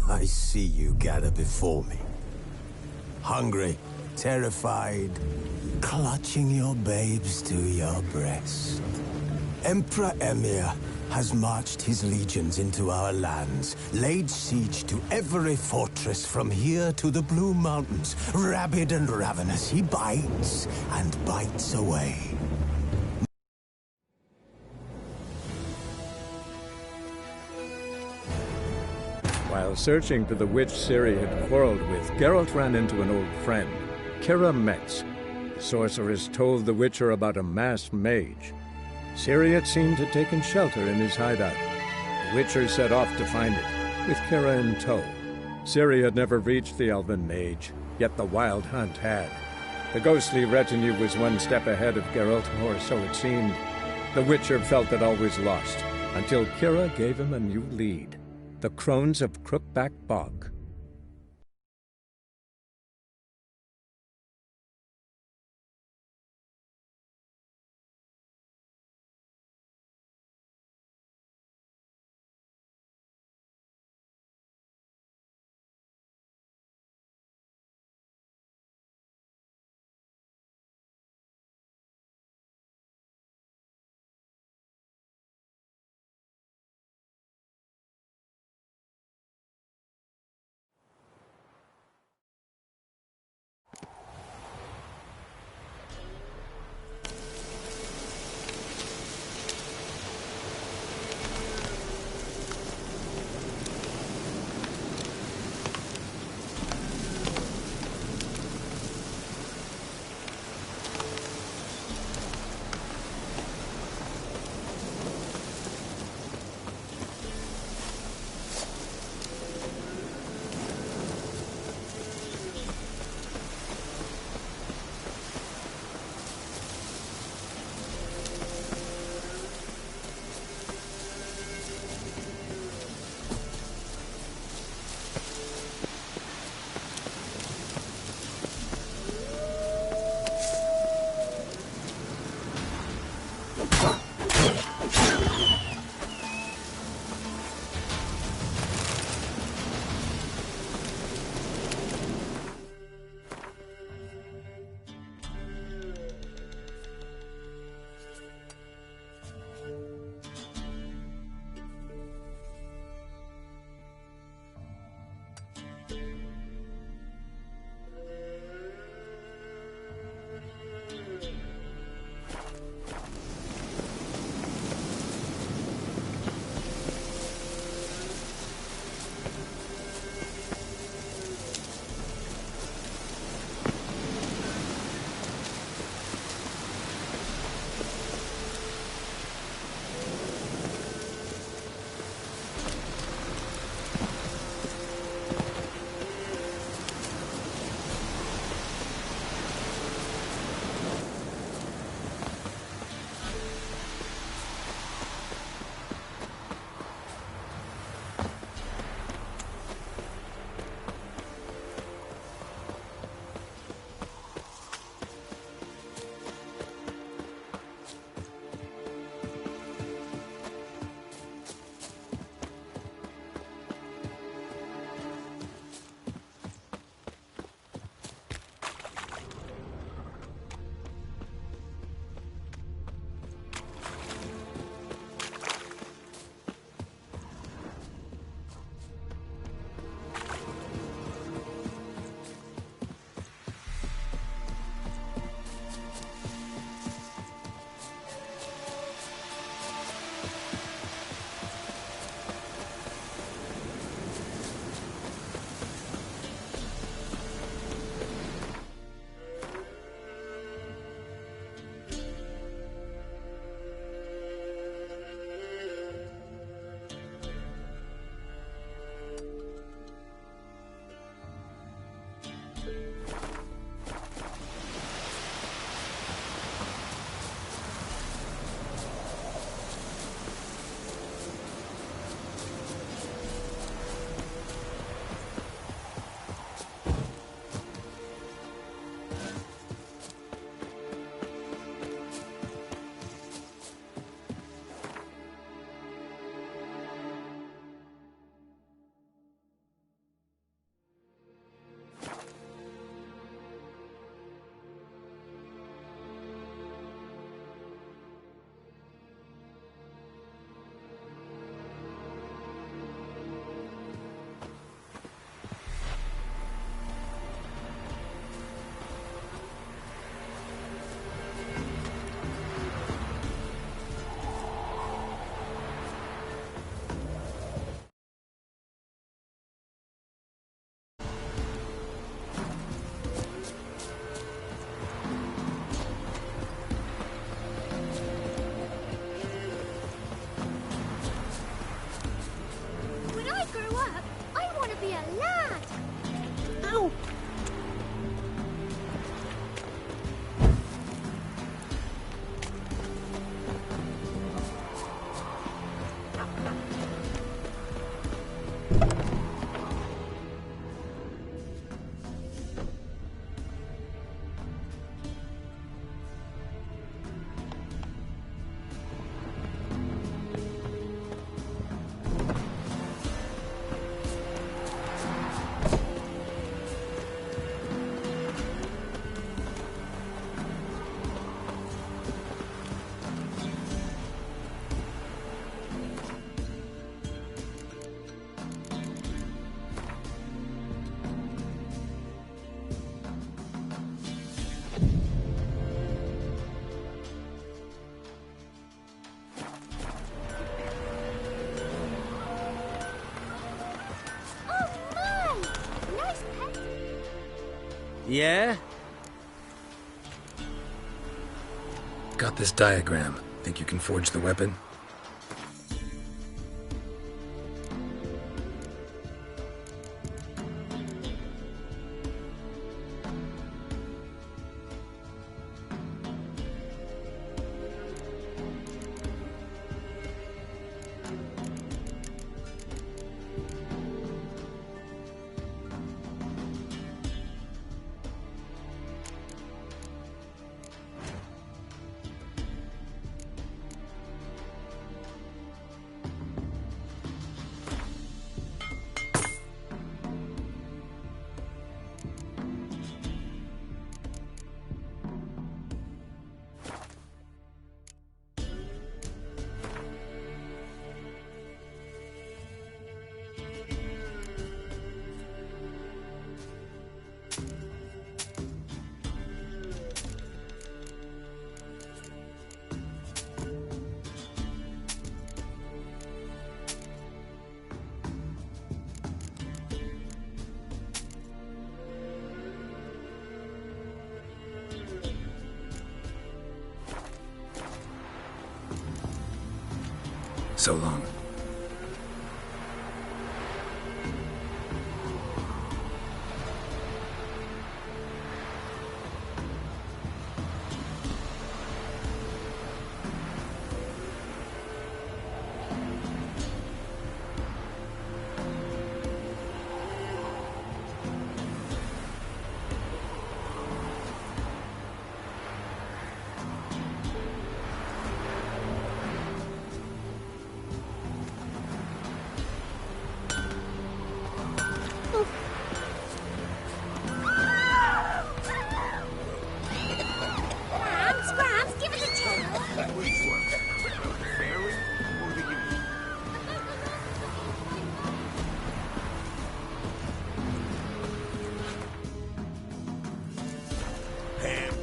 I see you gather before me. Hungry, terrified, clutching your babes to your breast. Emperor Emir has marched his legions into our lands, laid siege to every fortress from here to the Blue Mountains. Rabid and ravenous, he bites and bites away. While searching for the witch Ciri had quarreled with, Geralt ran into an old friend, Kira Metz. The sorceress told the Witcher about a masked mage. Ciri, it seemed, had taken shelter in his hideout. The Witcher set off to find it, with Kira in tow. Ciri had never reached the elven mage, yet the wild hunt had. The ghostly retinue was one step ahead of Geralt, or so it seemed. The Witcher felt that all was lost, until Kira gave him a new lead. The Crones of Crookback Bog. be a lad. Ow! Yeah? Got this diagram. Think you can forge the weapon? So long. Grams, give it a tilt. Which one? The fairy or the youth? Ham.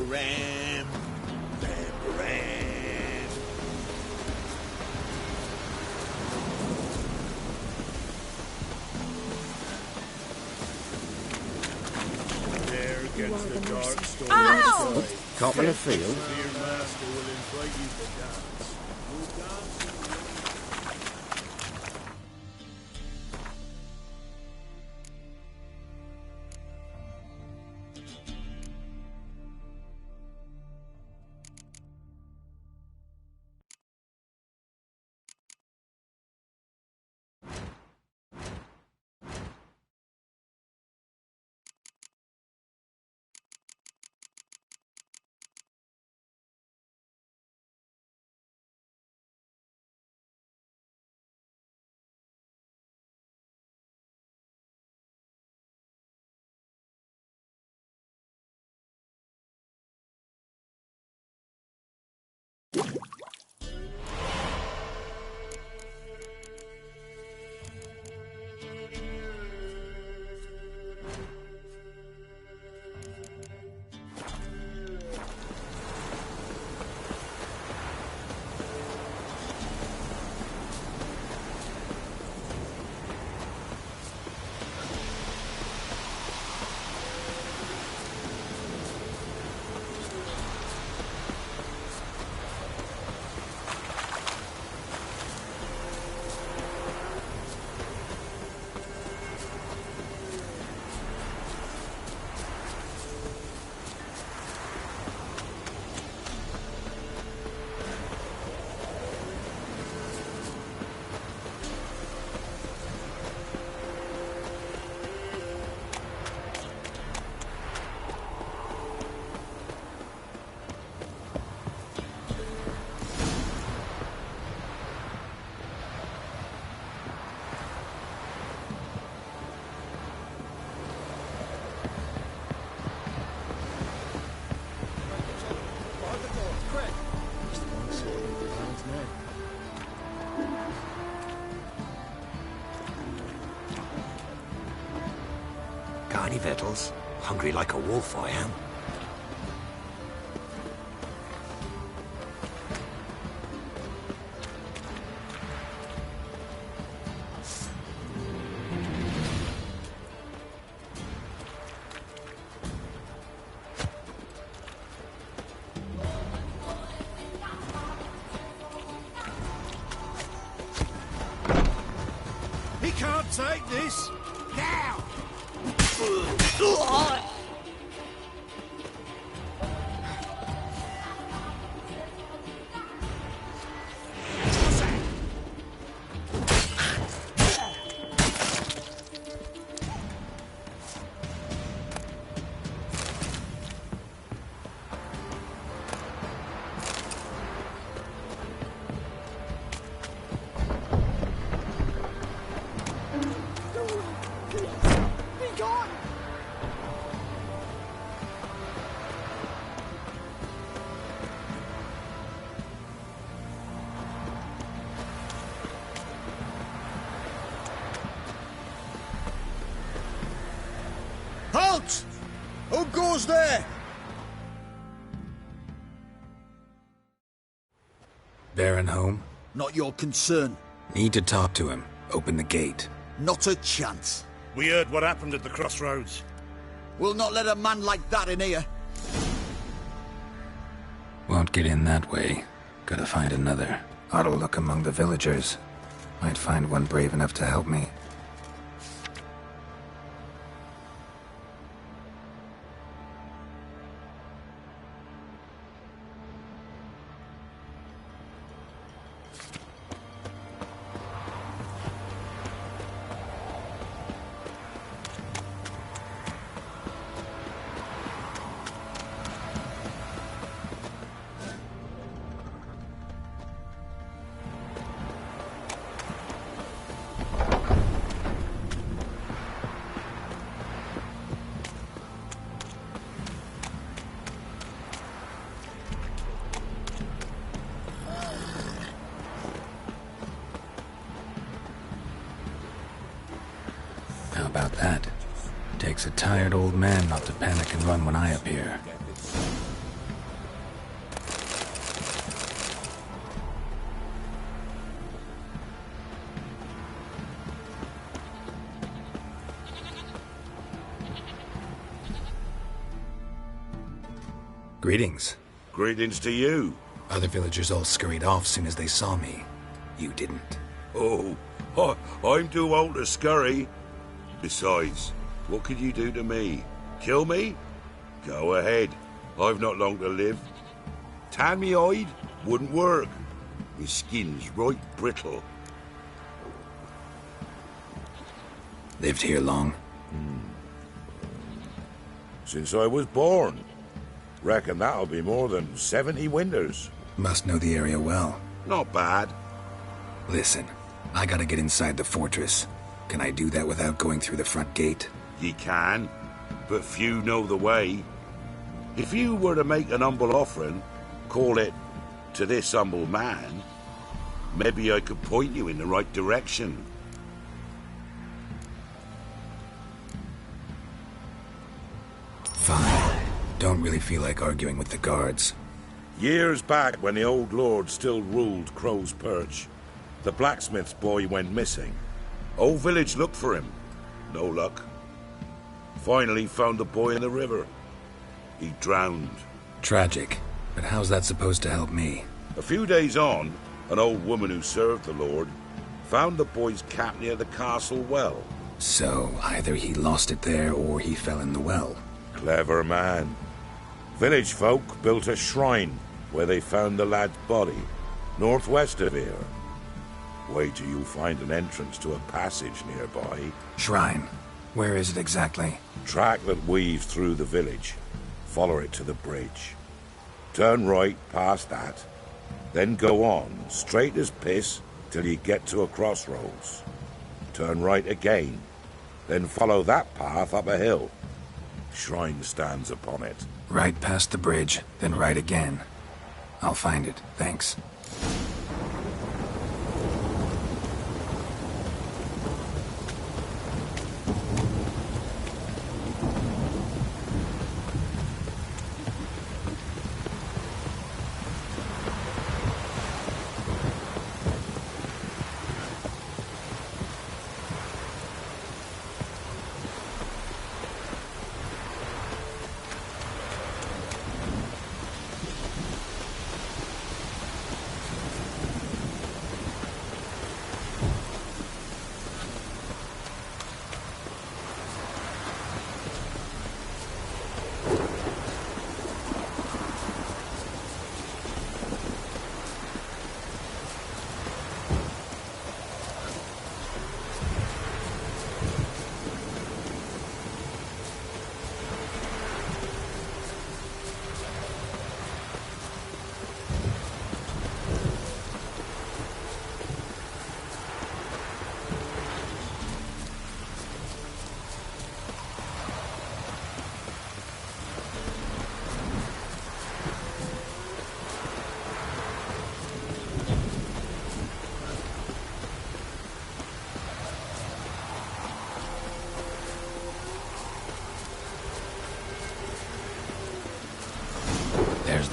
Ram, Ram. There against the dark storm. Ow! Caught in a field? Dear master will invite you to dance. You'll dance Vettles. Hungry like a wolf, I am. He can't take this! Now! Halt! Who goes there? Baron home? Not your concern. Need to talk to him. Open the gate. Not a chance. We heard what happened at the crossroads. We'll not let a man like that in here. Won't get in that way. Gotta find another. Ought to look among the villagers. Might find one brave enough to help me. How about that? Takes a tired old man not to panic and run when I appear. Greetings. Greetings to you. Other villagers all scurried off soon as they saw me. You didn't. Oh, I'm too old to scurry. Besides, what could you do to me? Kill me? Go ahead. I've not long to live. Tan me hide? Wouldn't work. My skin's right brittle. Lived here long? Since I was born. Reckon that'll be more than 70 winters. Must know the area well. Not bad. Listen, I gotta get inside the fortress. Can I do that without going through the front gate? Ye can, but few know the way. If you were to make an humble offering, call it, to this humble man, maybe I could point you in the right direction. Fine. Don't really feel like arguing with the guards. Years back, when the old lord still ruled Crow's Perch, the blacksmith's boy went missing. Whole village looked for him. No luck. Finally found the boy in the river. He drowned. Tragic. But how's that supposed to help me? A few days on, an old woman who served the lord found the boy's cap near the castle well. So, either he lost it there or he fell in the well. Clever man. Village folk built a shrine where they found the lad's body, northwest of here. Wait till you find an entrance to a passage nearby. Shrine. Where is it exactly? Track that weaves through the village. Follow it to the bridge. Turn right past that. Then go on, straight as piss, till you get to a crossroads. Turn right again. Then follow that path up a hill. Shrine stands upon it. Right past the bridge, then right again. I'll find it, thanks.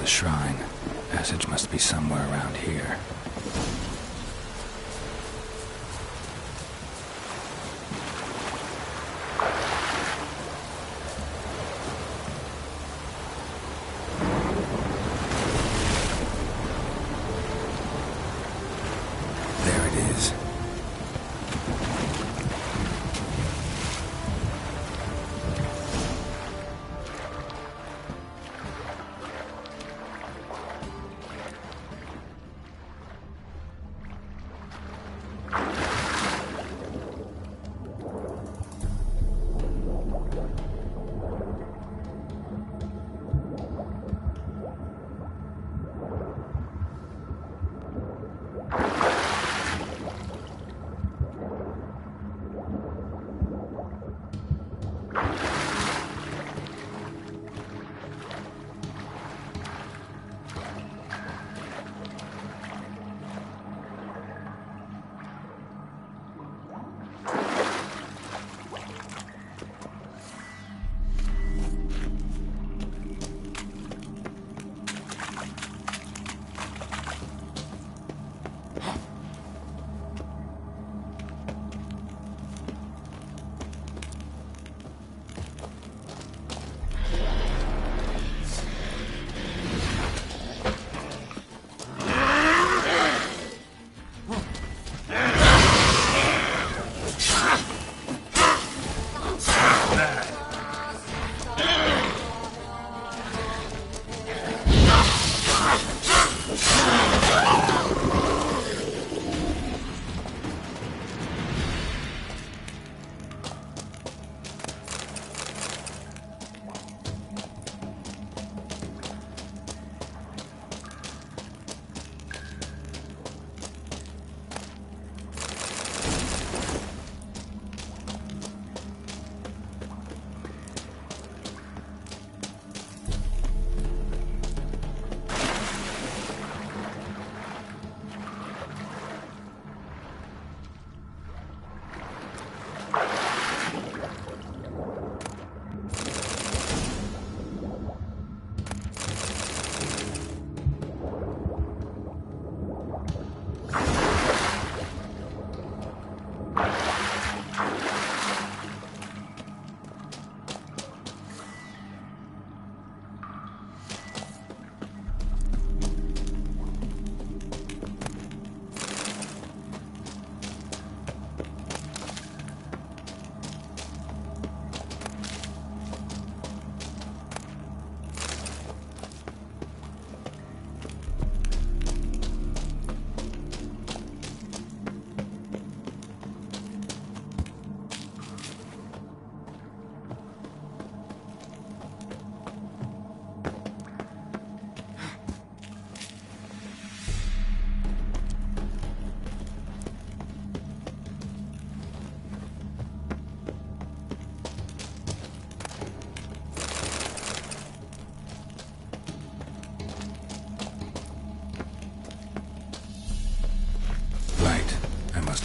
shrine. Passage must be somewhere around here. There it is.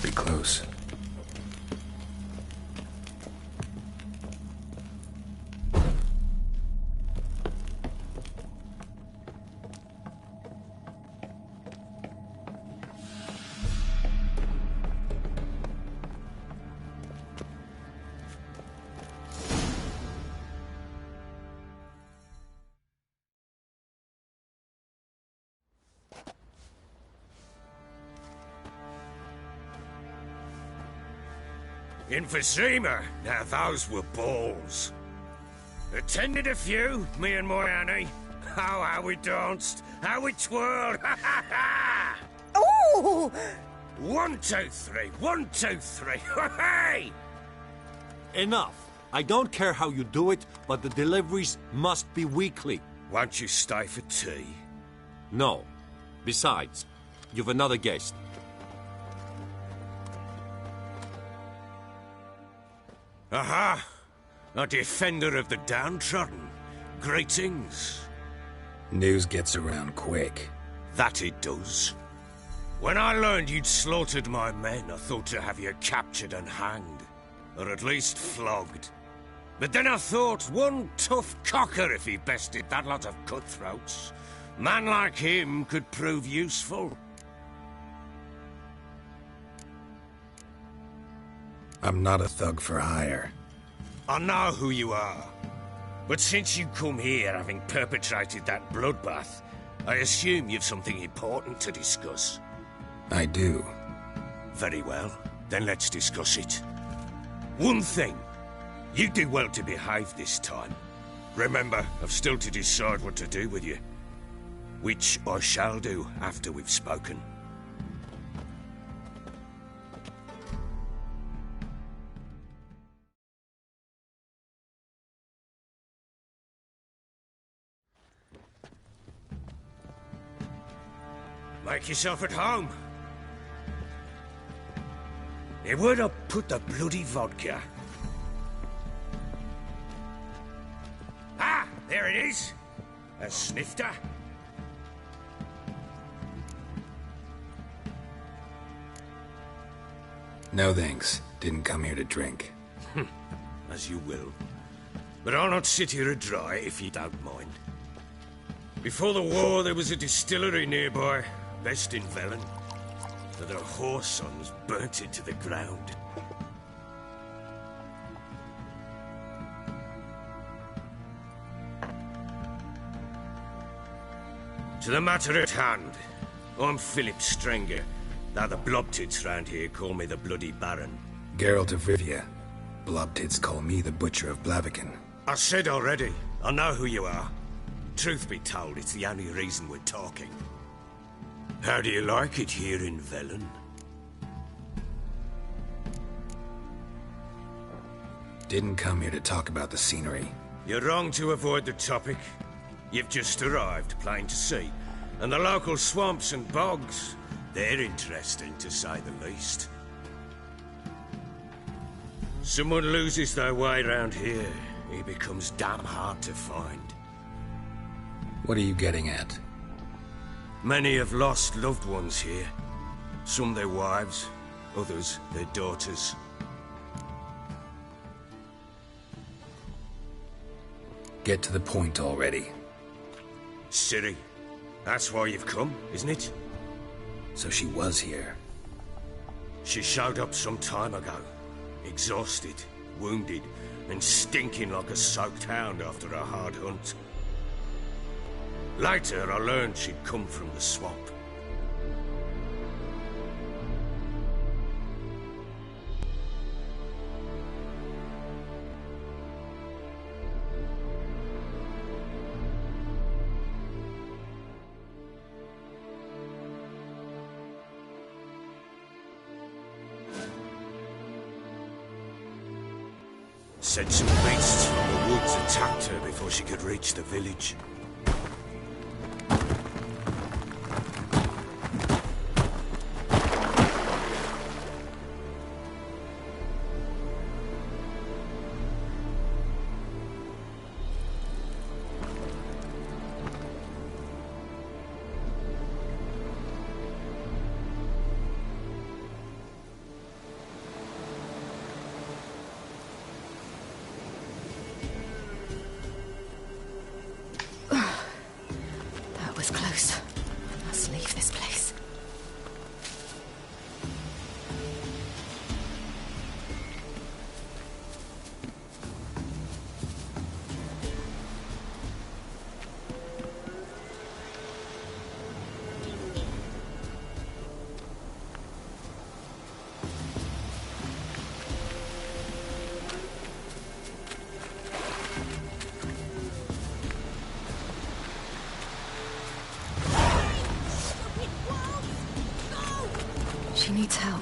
Be close. Emphysema. Now those were balls. Attended a few, me and my Annie. Oh, how we danced, how we twirled. Ha ha ha! Ooh! 1, 2, 3. 1, 2, 3. Hey! Enough. I don't care how you do it, but the deliveries must be weekly. Won't you stay for tea? No. Besides, you've another guest. Aha! A defender of the downtrodden. Greetings. News gets around quick. That it does. When I learned you'd slaughtered my men, I thought to have you captured and hanged. Or at least flogged. But then I thought, one tough cocker if he bested that lot of cutthroats. Man like him could prove useful. I'm not a thug for hire. I know who you are. But since you come here having perpetrated that bloodbath, I assume you've something important to discuss. I do. Very well. Then let's discuss it. One thing. You do well to behave this time. Remember, I've still to decide what to do with you. Which I shall do after we've spoken. Make yourself at home. Now, where'd I put the bloody vodka? Ah, there it is. A snifter. No thanks. Didn't come here to drink. As you will. But I'll not sit here dry if you don't mind. Before the war, there was a distillery nearby, best in Velen. For their whore sons burnt it to the ground. To the matter at hand, I'm Philip Strenger, though the blobtits round here call me the Bloody Baron. Geralt of Rivia. Blobtits call me the Butcher of Blaviken. I said already, I know who you are. Truth be told, it's the only reason we're talking. How do you like it here in Velen? Didn't come here to talk about the scenery. You're wrong to avoid the topic. You've just arrived, plain to see. And the local swamps and bogs, they're interesting to say the least. Someone loses their way round here, he becomes damn hard to find. What are you getting at? Many have lost loved ones here. Some their wives, others their daughters. Get to the point already. Ciri, that's why you've come, isn't it? So she was here. She showed up some time ago. Exhausted, wounded, and stinking like a soaked hound after a hard hunt. Later, I learned she'd come from the swamp. Said some beasts from the woods attacked her before she could reach the village. Close. I must leave this place. She needs help.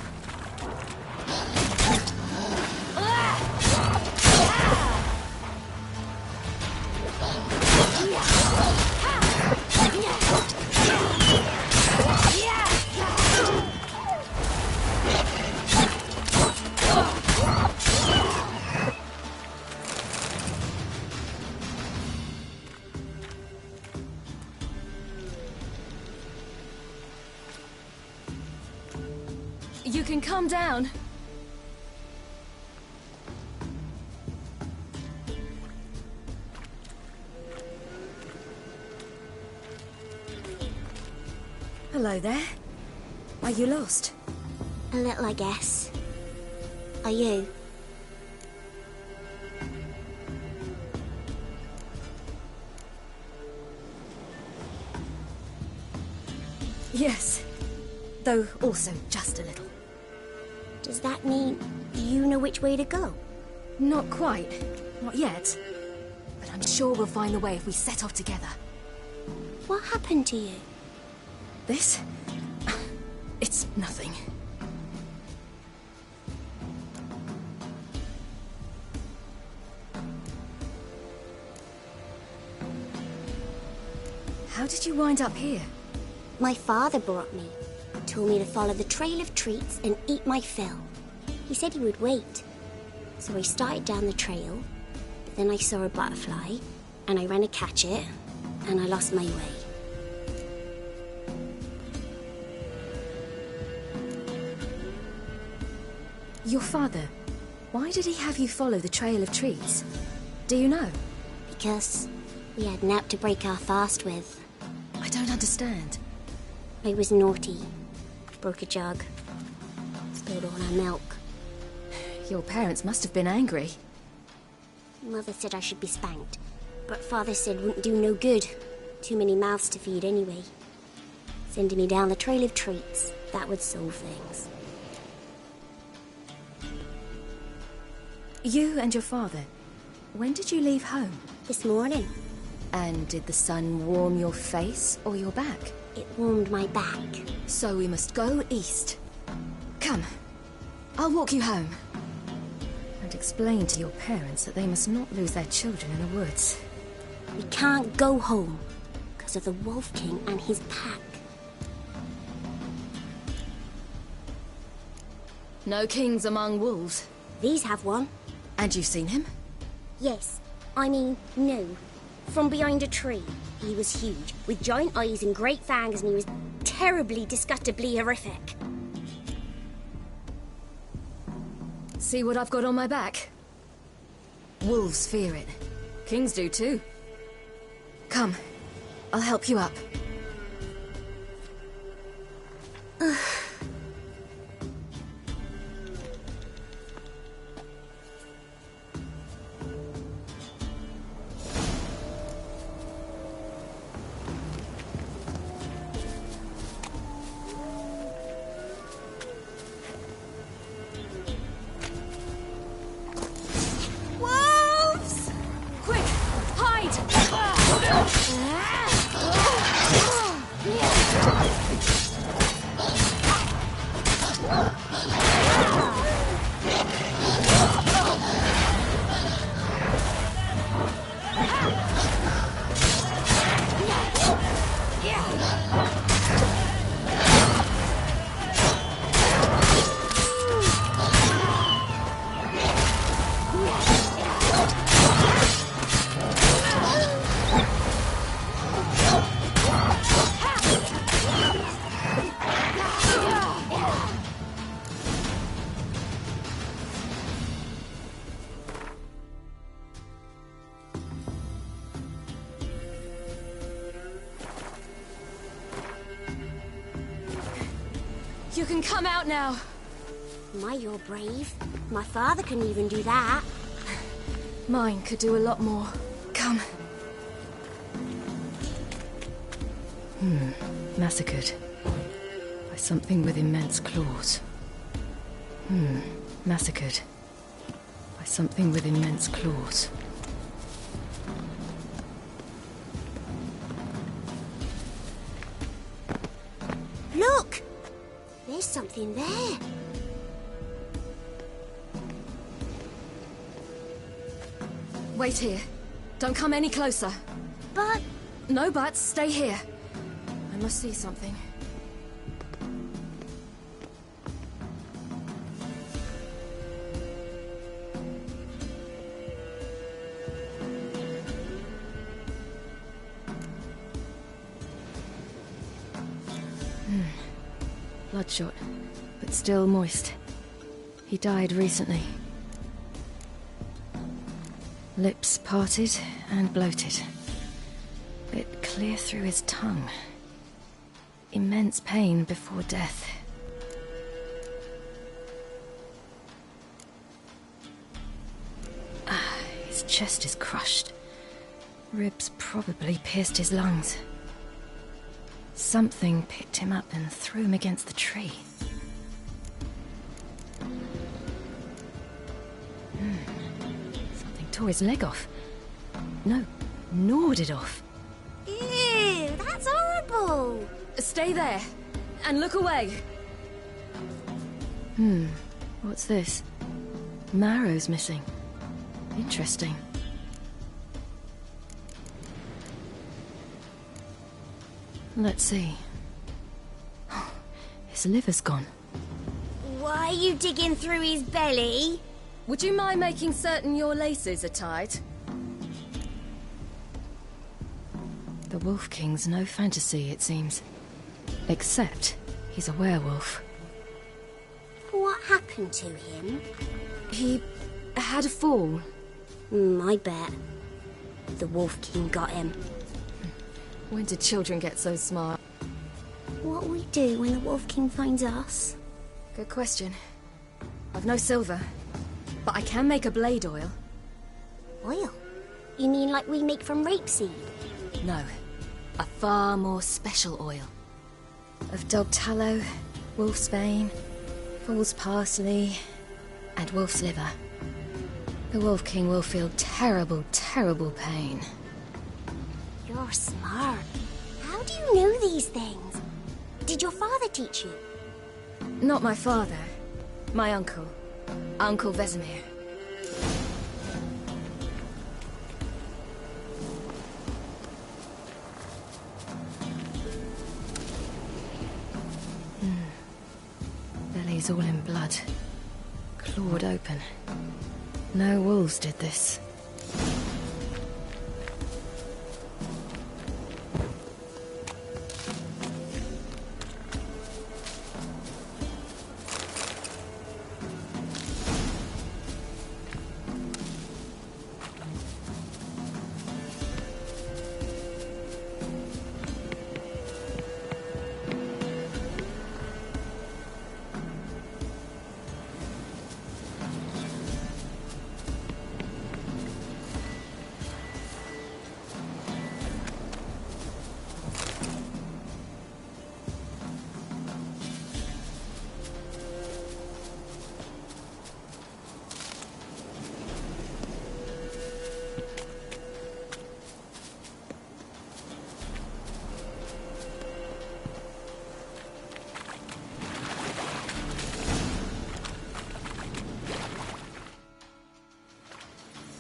You can calm down. Hello there. Are you lost? A little, I guess. Are you? Yes. Though also just a little. Does that mean you know which way to go? Not quite. Not yet. But I'm sure we'll find the way if we set off together. What happened to you? This? It's nothing. How did you wind up here? My father brought me. Told me to follow the trail of treats and eat my fill. He said he would wait. So I started down the trail, but then I saw a butterfly, and I ran to catch it, and I lost my way. Your father, why did he have you follow the trail of treats? Do you know? Because we had nap to break our fast with. I don't understand. I was naughty. Broke a jug. Spilled all our milk. Your parents must have been angry. Mother said I should be spanked, but Father said wouldn't do no good. Too many mouths to feed anyway. Sending me down the trail of treats, that would solve things. You and your father, when did you leave home? This morning. And did the sun warm your face or your back? It warmed my back. So we must go east. Come, I'll walk you home. And explain to your parents that they must not lose their children in the woods. We can't go home because of the Wolf King and his pack. No kings among wolves. These have one. And you've seen him? Yes. I mean, no. From behind a tree. He was huge, with giant eyes and great fangs, and he was terribly, disgustingly horrific. See what I've got on my back? Wolves fear it. Kings do too. Come, I'll help you up. You can come out now. My, you're brave. My father couldn't even do that. Mine could do a lot more. Come. Massacred. By something with immense claws. Massacred. By something with immense claws. Look! There's something there. Wait here. Don't come any closer. But... No buts. Stay here. I must see something. Bloodshot, but still moist. He died recently. Lips parted and bloated. Bit clear through his tongue. immense pain before death. His chest is crushed. Ribs probably pierced his lungs. Something picked him up and threw him against the tree. Something tore his leg off. No, gnawed it off. Ew, that's horrible! Stay there, and look away. What's this? Marrow's missing. Interesting. Let's see. His liver's gone. Why are you digging through his belly? Would you mind making certain your laces are tied? The Wolf King's no fantasy, it seems. Except he's a werewolf. What happened to him? He had a fall. I bet. The Wolf King got him. When did children get so smart? What'll we do when the Wolf King finds us? Good question. I've no silver, but I can make a blade oil. Oil? You mean like we make from rapeseed? No, a far more special oil. Of dog tallow, wolf's bane, fool's parsley, and wolf's liver. The Wolf King will feel terrible, terrible pain. You're smart. How do you know these things? Did your father teach you? Not my father. My uncle. Uncle Vesemir. Belly's all in blood. Clawed open. No wolves did this.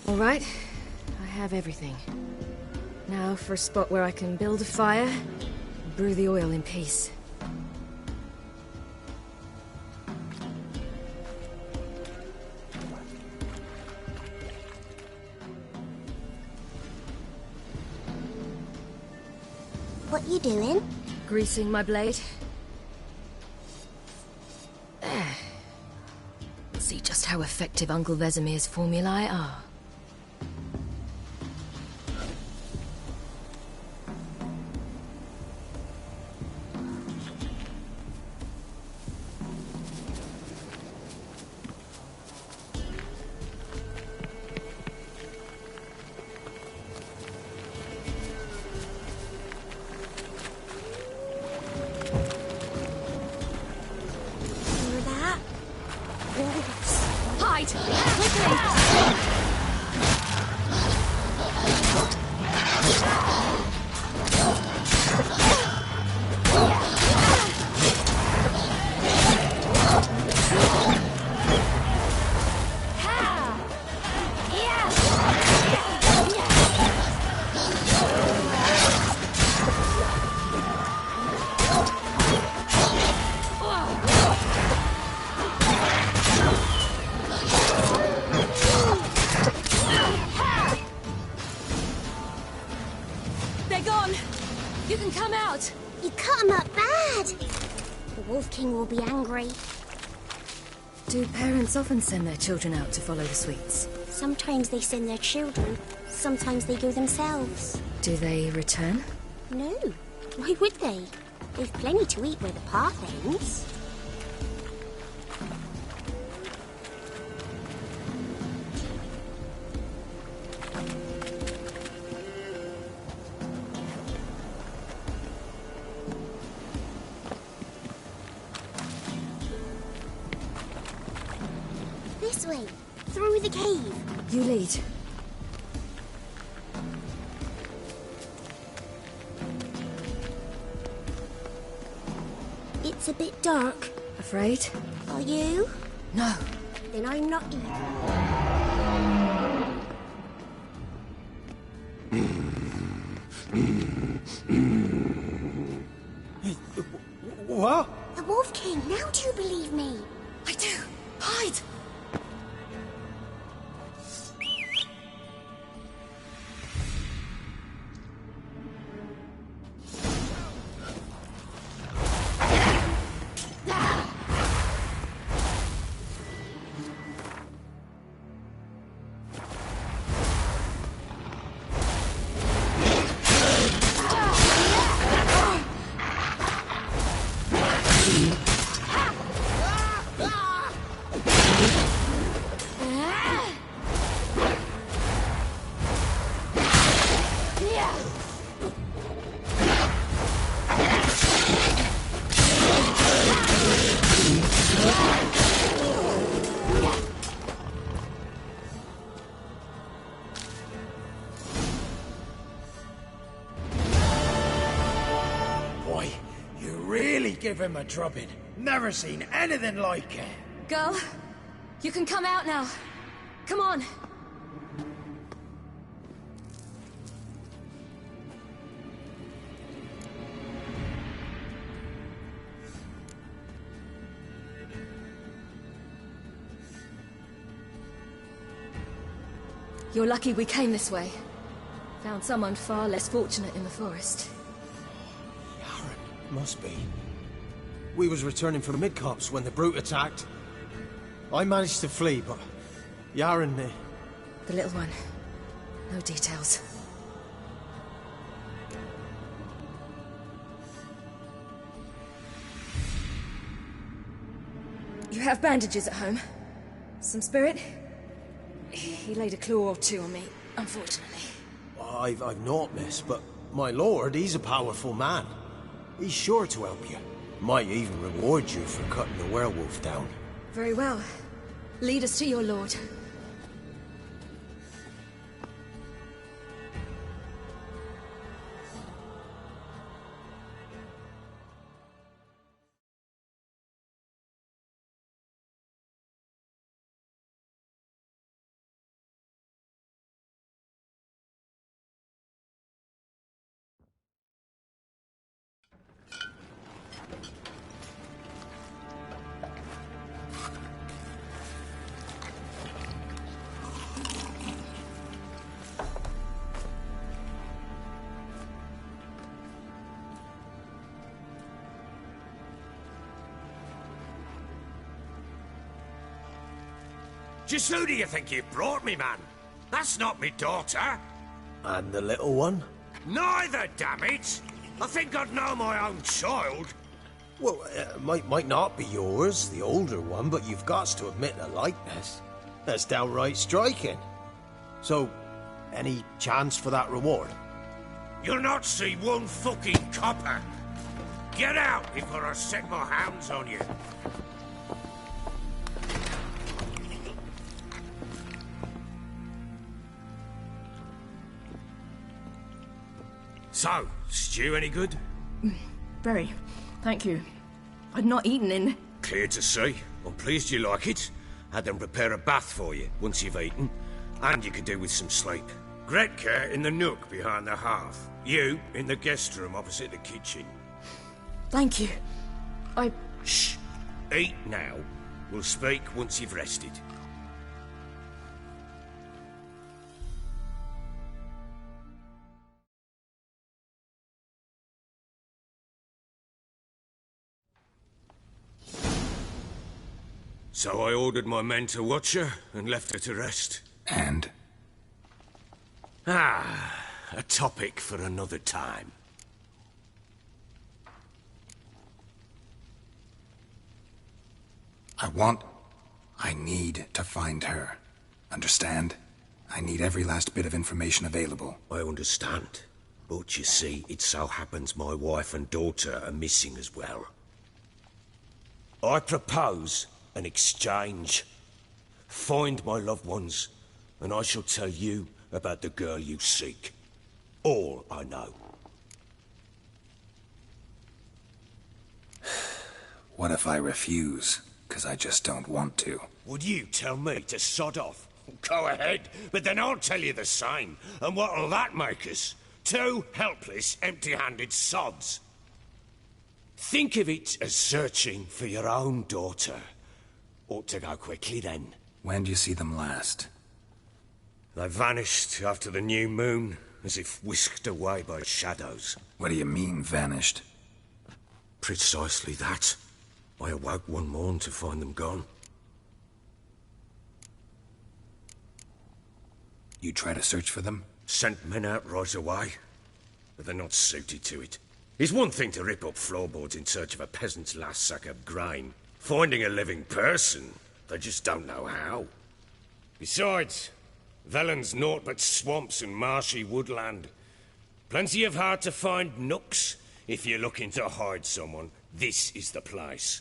All right, I have everything. Now for a spot where I can build a fire, and brew the oil in peace. What you doing? Greasing my blade. There. See just how effective Uncle Vesemir's formulae are. Hide! Quickly! You can come out! You cut him up bad! The Wolf King will be angry. Do parents often send their children out to follow the sweets? Sometimes they send their children, sometimes they go themselves. Do they return? No. Why would they? They've plenty to eat where the path ends. This way, through the cave. You lead. It's a bit dark. Afraid? Are you? No. Then I'm not either. What? The Wolf King, now do you believe me? I do. Hide! Give him a drubbing. Never seen anything like it. Girl, you can come out now. Come on. You're lucky we came this way. Found someone far less fortunate in the forest. Yaren, must be. We was returning from the mid-copse when the brute attacked. I managed to flee, but Yaren... The little one. No details. You have bandages at home? Some spirit? He laid a claw or two on me, unfortunately. I've naught, miss, but my lord, he's a powerful man. He's sure to help you. Might even reward you for cutting the werewolf down. Very well. Lead us to your lord. Just who do you think you've brought me, man? That's not me daughter. And the little one? Neither, damn it! I think I'd know my own child. Well, might not be yours, the older one, but you've got to admit the likeness. That's downright striking. So, any chance for that reward? You'll not see one fucking copper. Get out before I set my hounds on you. So, stew any good? Very. Thank you. I'd not eaten in... Clear to see. I'm pleased you like it. Had them prepare a bath for you once you've eaten. And you could do with some sleep. Gretka in the nook behind the hearth. You in the guest room opposite the kitchen. Thank you. Shh. Eat now. We'll speak once you've rested. So I ordered my men to watch her and left her to rest. And? A topic for another time. I need to find her. Understand? I need every last bit of information available. I understand. But you see, it so happens my wife and daughter are missing as well. I propose an exchange. Find my loved ones, and I shall tell you about the girl you seek. All I know. What if I refuse? 'Cause I just don't want to. Would you tell me to sod off? Go ahead, but then I'll tell you the same. And what'll that make us? Two helpless, empty-handed sods. Think of it as searching for your own daughter. Ought to go quickly then. When do you see them last? They vanished after the new moon, as if whisked away by shadows. What do you mean, vanished? Precisely that. I awoke one morn to find them gone. You try to search for them? Sent men out right away, but they're not suited to it. It's one thing to rip up floorboards in search of a peasant's last sack of grain. Finding a living person, they just don't know how. Besides, Velen's naught but swamps and marshy woodland. Plenty of hard-to-find nooks. If you're looking to hide someone, this is the place.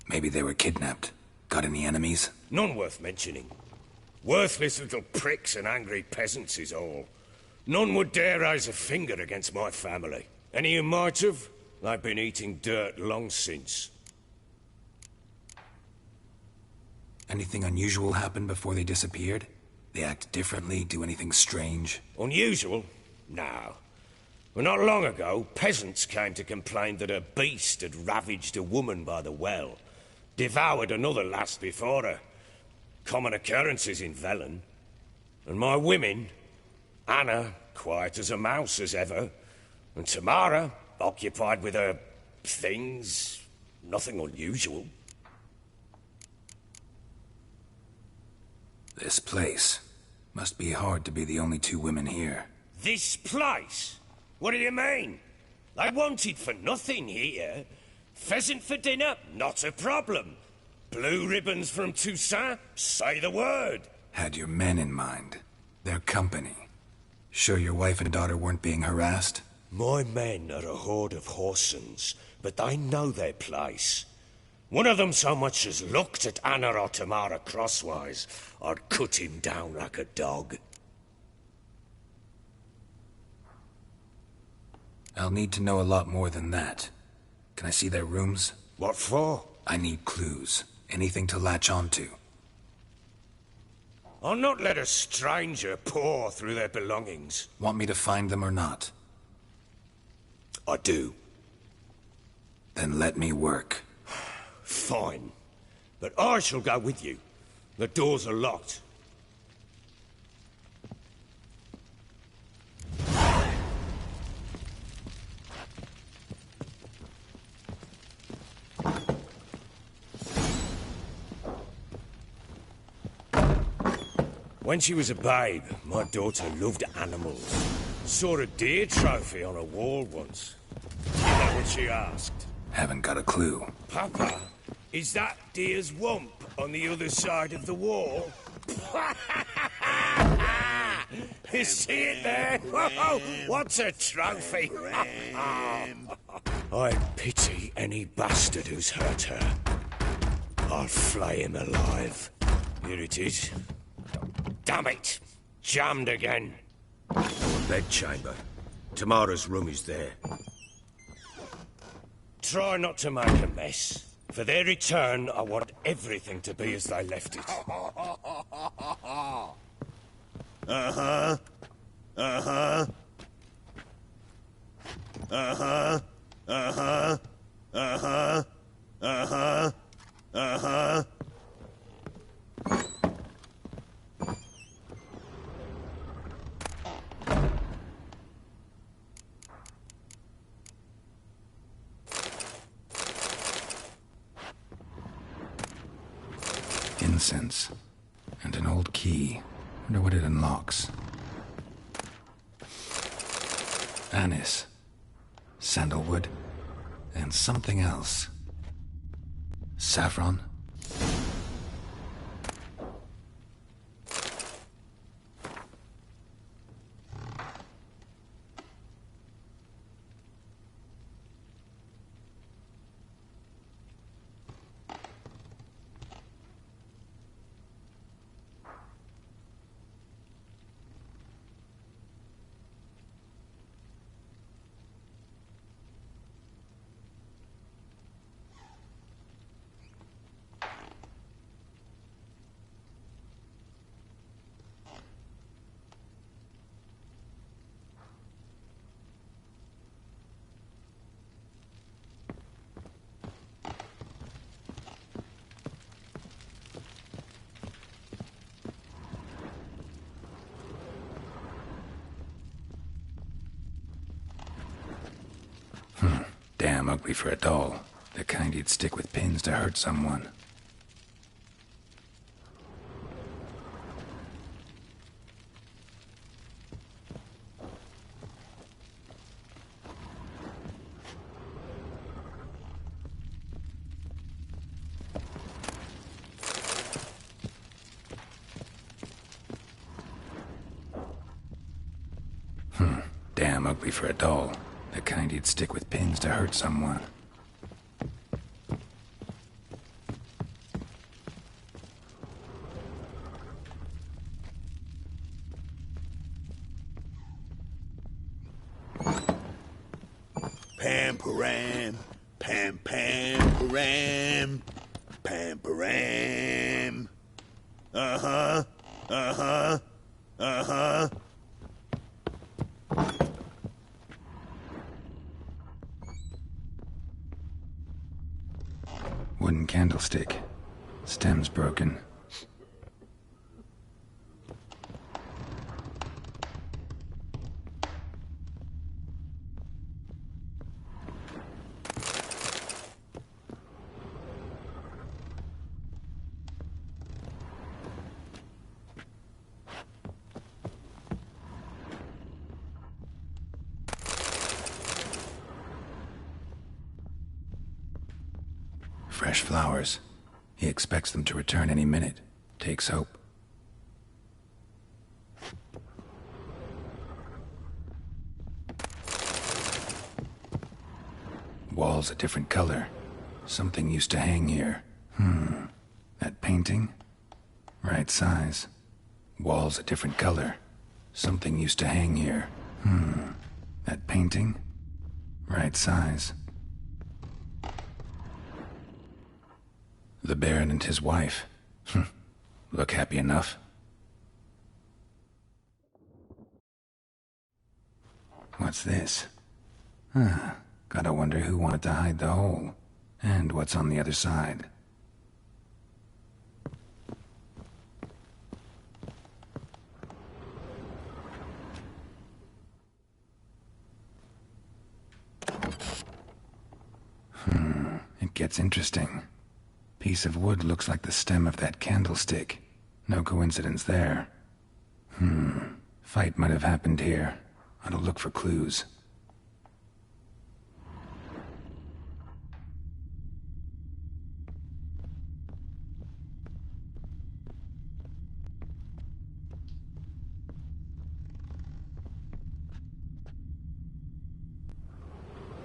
Maybe they were kidnapped. Got any enemies? None worth mentioning. Worthless little pricks and angry peasants is all. None would dare raise a finger against my family. Any who might have, they've been eating dirt long since. Anything unusual happen before they disappeared? They act differently, do anything strange? Unusual? No. Well, not long ago, peasants came to complain that a beast had ravaged a woman by the well. Devoured another lass before her. Common occurrences in Velen. And my women, Anna, quiet as a mouse as ever, and Tamara, occupied with her things, nothing unusual. This place. Must be hard to be the only two women here. This place? What do you mean? I wanted for nothing here. Pheasant for dinner? Not a problem. Blue ribbons from Toussaint? Say the word. Had your men in mind. Their company. Sure your wife and daughter weren't being harassed? My men are a horde of whoresons, but they know their place. One of them so much as looked at Anna or Tamara crosswise, I'd cut him down like a dog. I'll need to know a lot more than that. Can I see their rooms? What for? I need clues. Anything to latch onto. I'll not let a stranger pore through their belongings. Want me to find them or not? I do. Then let me work. Fine. But I shall go with you. The doors are locked. When she was a babe, my daughter loved animals. Saw a deer trophy on a wall once. You know what she asked? Haven't got a clue. Papa, is that deer's wump on the other side of the wall? You see it there? Whoa, what's a trophy? I pity any bastard who's hurt her. I'll flay him alive. Here it is. Damn it! Jammed again. Our bedchamber. Tamara's room is there. Try not to make a mess. For their return, I want everything to be as they left it. Uh-huh. Uh-huh. Uh-huh. Uh-huh. Uh-huh. Uh-huh. Uh-huh. Incense. And an old key. Wonder what it unlocks. Anise. Sandalwood. And something else. Saffron? Damn ugly for a doll. The kind you'd stick with pins to hurt someone. Damn ugly for a doll. The kind you'd stick with pins to hurt someone. Pam-param, pam-pam-param, pam-param. Uh-huh, uh-huh, uh-huh. Wooden candlestick. Stem's broken. Fresh flowers. He expects them to return any minute. Takes hope. Walls a different color. Something used to hang here. That painting? Right size. Walls a different color. Something used to hang here. That painting? Right size. The Baron and his wife. Look happy enough. What's this? Gotta wonder who wanted to hide the hole. And what's on the other side. It gets interesting. Piece of wood looks like the stem of that candlestick. No coincidence there. Fight might have happened here. Ought to look for clues.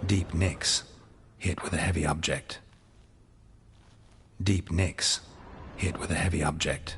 Deep nicks. Hit with a heavy object. Deep nicks. Hit with a heavy object.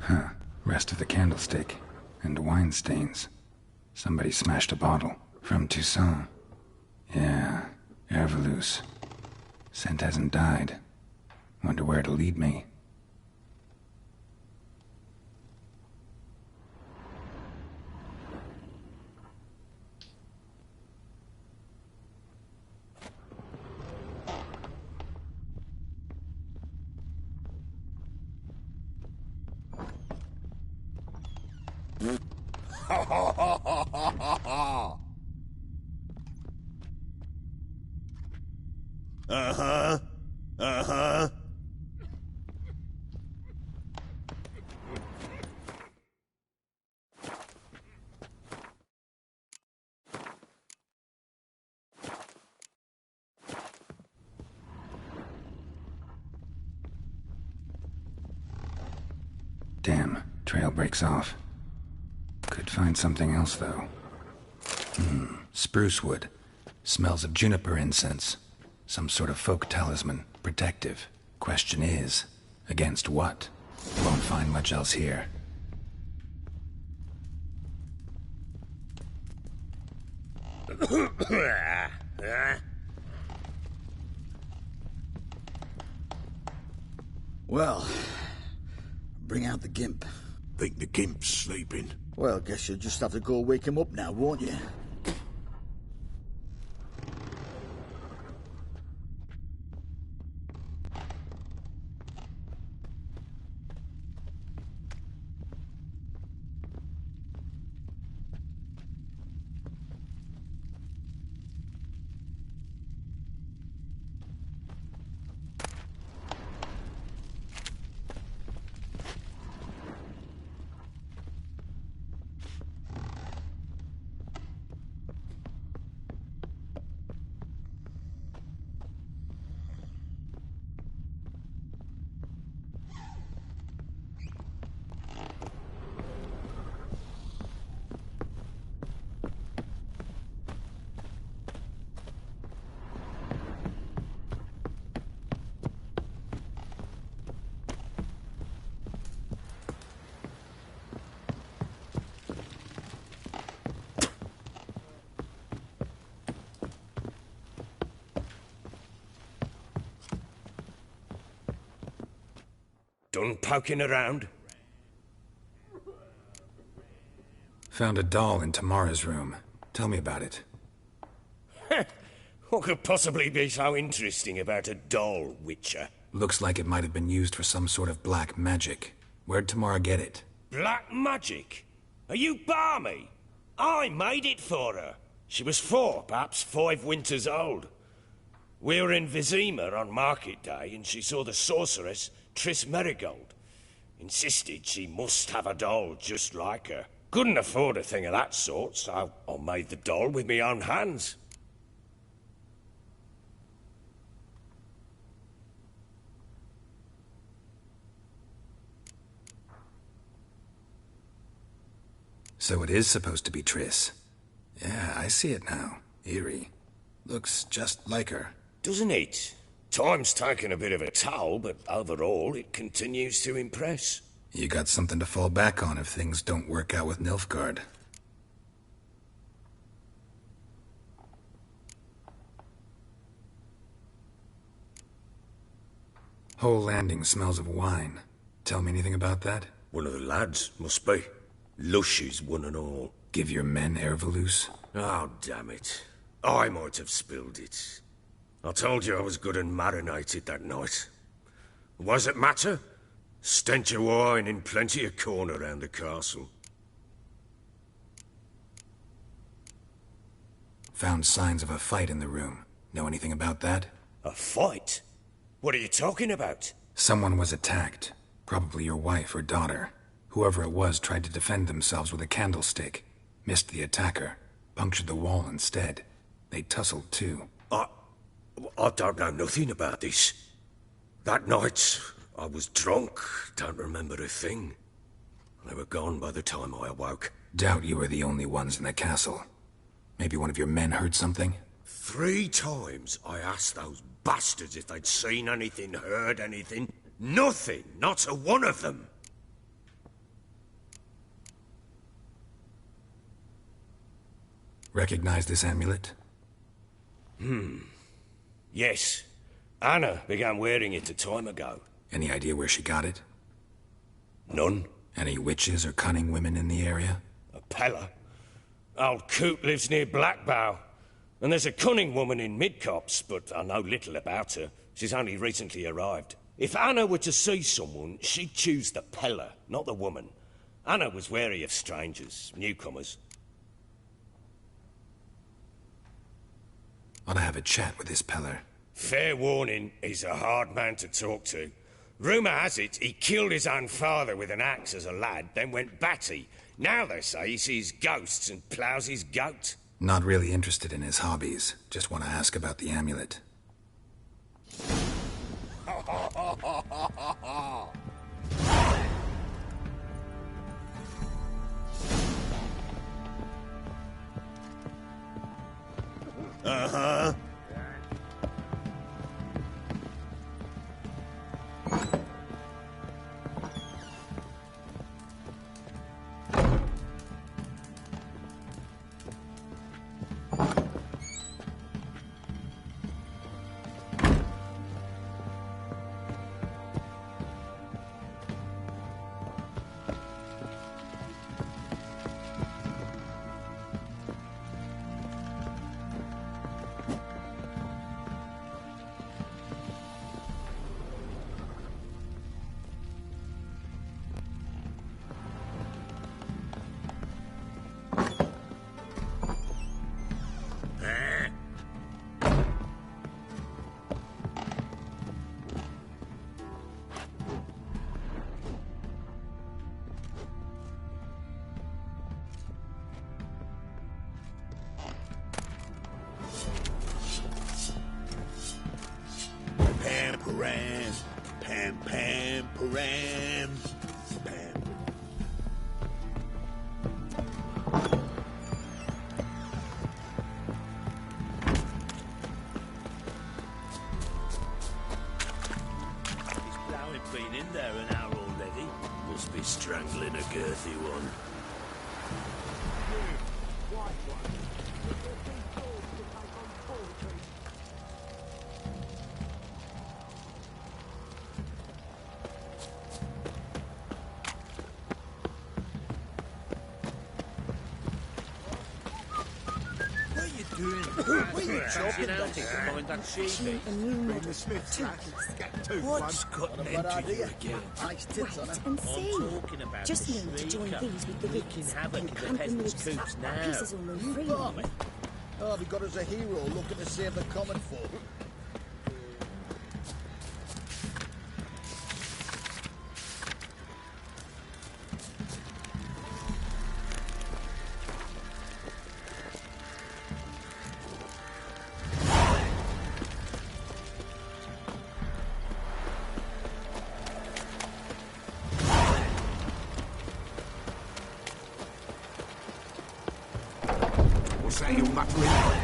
Huh. Rest of the candlestick. And wine stains. Somebody smashed a bottle. From Toussaint. Yeah. Herveloos. Scent hasn't died. Wonder where it'll lead me. Uh-huh. Uh-huh. Damn, trail breaks off. Could find something else, though. Spruce wood. Smells of juniper incense. Some sort of folk talisman. Protective. Question is, against what? Won't find much else here. Well, bring out the gimp. Think the gimp's sleeping? Well, guess you'll just have to go wake him up now, won't you? Done poking around? Found a doll in Tamara's room. Tell me about it. What could possibly be so interesting about a doll, Witcher? Looks like it might have been used for some sort of black magic. Where'd Tamara get it? Black magic? Are you balmy? I made it for her. She was 4, perhaps 5 winters old. We were in Vizima on market day, and she saw the sorceress, Triss Merigold. Insisted she must have a doll just like her. Couldn't afford a thing of that sort, so I made the doll with my own hands. So it is supposed to be Triss. Yeah, I see it now. Eerie. Looks just like her. Doesn't it? Time's taken a bit of a toll, but overall it continues to impress. You got something to fall back on if things don't work out with Nilfgaard. Whole landing smells of wine. Tell me anything about that? One of the lads, must be. Lushes, one and all. Give your men Herveloos? Oh, damn it. I might have spilled it. I told you I was good and marinated that night. What does it matter? Stench of wine in plenty of corn around the castle. Found signs of a fight in the room. Know anything about that? A fight? What are you talking about? Someone was attacked. Probably your wife or daughter. Whoever it was tried to defend themselves with a candlestick. Missed the attacker. Punctured the wall instead. They tussled too. I don't know nothing about this. That night, I was drunk. Don't remember a thing. They were gone by the time I awoke. Doubt you were the only ones in the castle. Maybe one of your men heard something? 3 times I asked those bastards if they'd seen anything, heard anything. Nothing. Not a one of them. Recognize this amulet? Yes. Anna began wearing it a time ago. Any idea where she got it? None. Any witches or cunning women in the area? A Pella. Old Coot lives near Blackbow. And there's a cunning woman in Midcopse, but I know little about her. She's only recently arrived. If Anna were to see someone, she'd choose the Pella, not the woman. Anna was wary of strangers, newcomers. Ought to have a chat with this Peller. Fair warning, he's a hard man to talk to. Rumour has it he killed his own father with an axe as a lad, then went batty. Now they say he sees ghosts and ploughs his goat. Not really interested in his hobbies. Just want to ask about the amulet. Uh-huh. Pam, pam, pam, param, pam. He's plowing been in there an hour already. Must be strangling a girthy one. What's gotten into you again? Wait and see. Just need to join these with the Wicks and camp in the stuff pieces all over freely. Oh, they got us a hero looking to save the common folk. What's that you're muttering?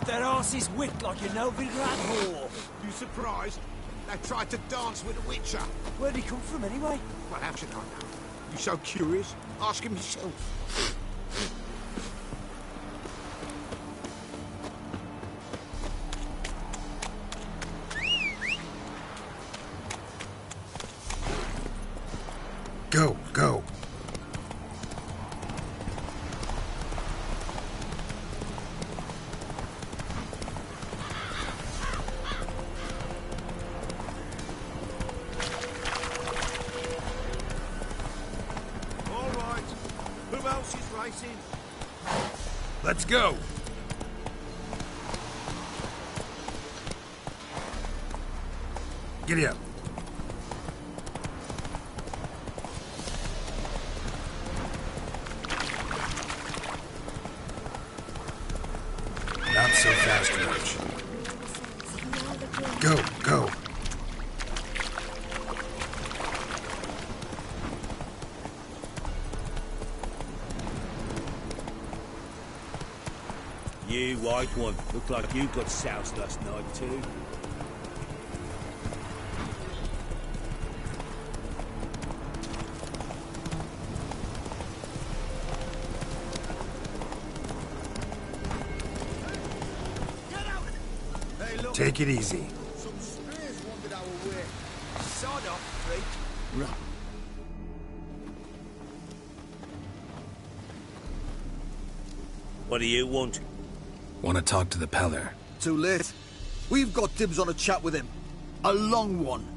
Their asses whipped like a Novigrad whore. You surprised? They tried to dance with a witcher. Where'd he come from, anyway? Well, how should I know? You so curious? Ask him yourself. Go, go. racing. Let's go! Giddy up. Not so fast, Roach. Go, go. You white one. Look like you got soused last night too. Take it easy. Some strays wandered our way. Sod off, freak. Run. What do you want? Want to talk to the Peller. Too late. We've got dibs on a chat with him. A long one.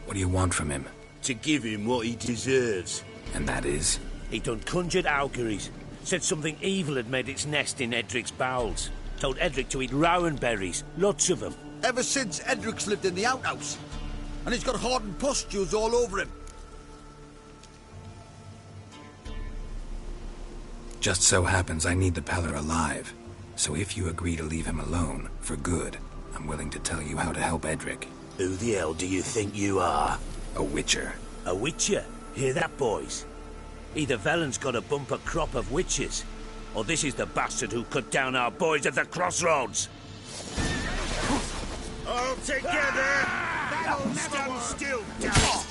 What do you want from him? To give him what he deserves. And that is? He done conjured auguries. Said something evil had made its nest in Edric's bowels. Told Edric to eat rowan berries. Lots of them. Ever since Edric's lived in the outhouse. And he's got hardened pustules all over him. Just so happens I need the Peller alive. So if you agree to leave him alone, for good, I'm willing to tell you how to help Edric. Who the hell do you think you are? A witcher. A witcher? Hear that, boys? Either Velen's got a bumper crop of witches, or this is the bastard who cut down our boys at the crossroads. All together! That'll stand still, damn it!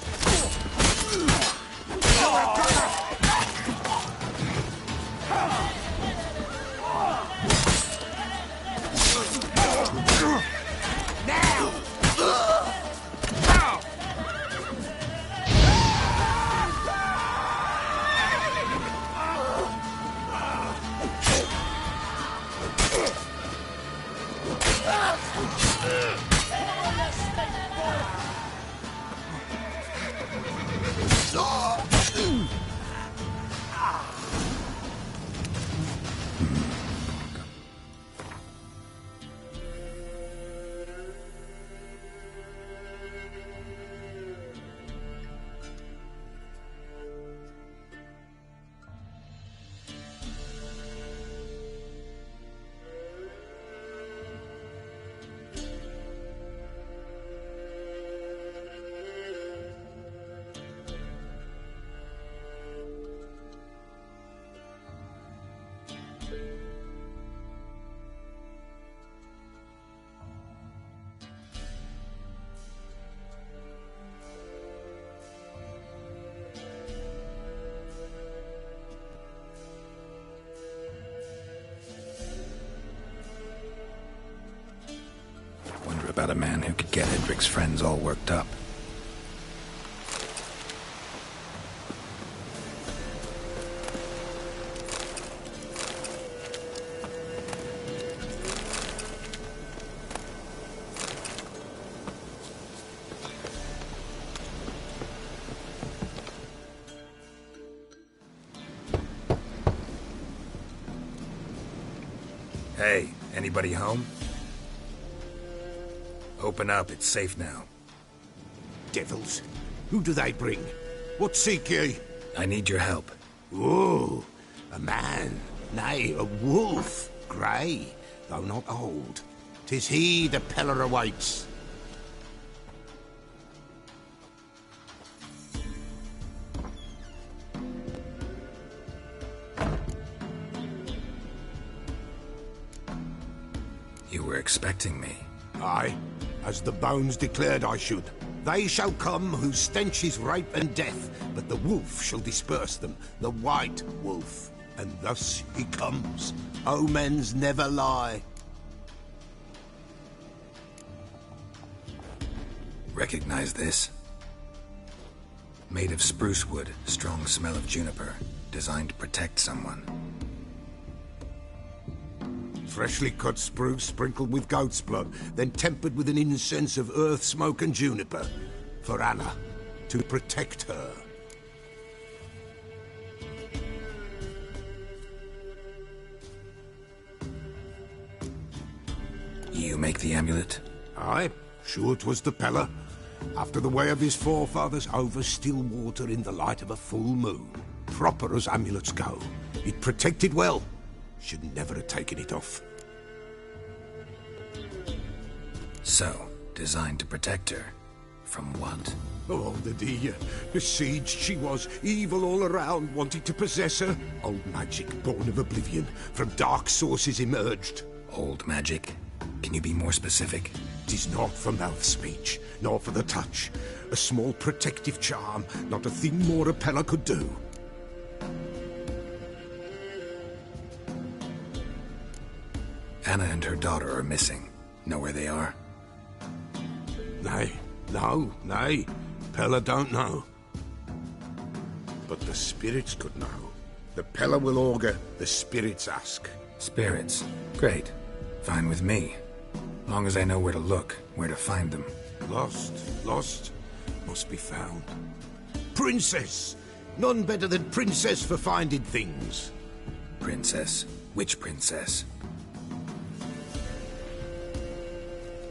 About a man who could get Edric's friends all worked up. Hey, anybody home? Open up, it's safe now. Devils? Who do they bring? What seek ye? I need your help. Oh, a man, nay, a wolf, grey, though not old. 'Tis he the Peller awaits. You were expecting me. Aye, as the bones declared I should. They shall come whose stench is rape and death, but the wolf shall disperse them, the white wolf. And thus he comes. Omens never lie. Recognize this? Made of spruce wood, strong smell of juniper, designed to protect someone. Freshly cut spruce sprinkled with goat's blood, then tempered with an incense of earth, smoke and juniper. For Anna, to protect her. You make the amulet? Aye, sure 'twas the Pella. After the way of his forefathers, over still water in the light of a full moon. Proper as amulets go. It protected well. Should never have taken it off. So, designed to protect her. From what? Oh, the dear. Besieged she was, evil all around, wanted to possess her. Old magic, born of oblivion, from dark sources emerged. Old magic? Can you be more specific? 'Tis not for mouth speech, nor for the touch. A small protective charm, not a thing more a Pella could do. Anna and her daughter are missing. Know where they are? Nay, nay. Pella don't know. But the spirits could know. The Pella will augur, the spirits ask. Spirits? Great. Fine with me. Long as I know where to look, where to find them. Lost. Must be found. Princess! None better than Princess for finding things. Princess? Which princess?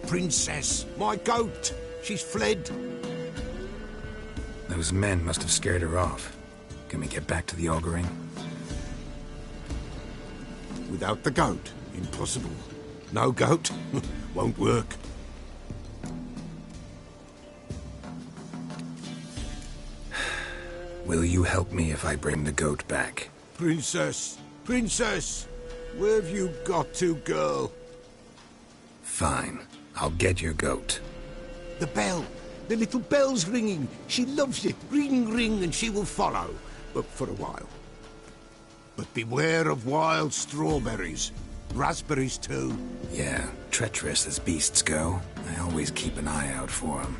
Princess, my goat. She's fled. Those men must have scared her off. Can we get back to the auguring? Without the goat, impossible. No goat, won't work. Will you help me if I bring the goat back? Princess, where have you got to, girl? Fine. I'll get your goat. The bell. The little bell's ringing. She loves it. Ring, ring, and she will follow. But for a while. But beware of wild strawberries. Raspberries, too. Yeah, treacherous as beasts go. I always keep an eye out for them.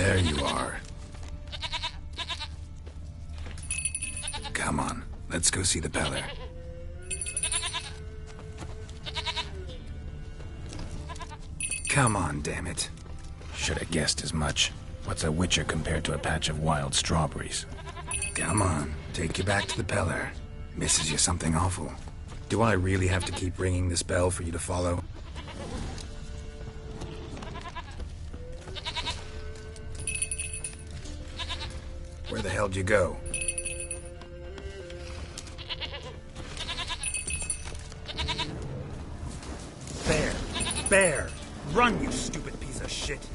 There you are. Come on, let's go see the Peller. Come on, damn it. Should have guessed as much. What's a witcher compared to a patch of wild strawberries? Come on, take you back to the Peller. Misses you something awful. Do I really have to keep ringing this bell for you to follow? Where the hell'd you go? Bear! Bear! Run, you stupid piece of shit!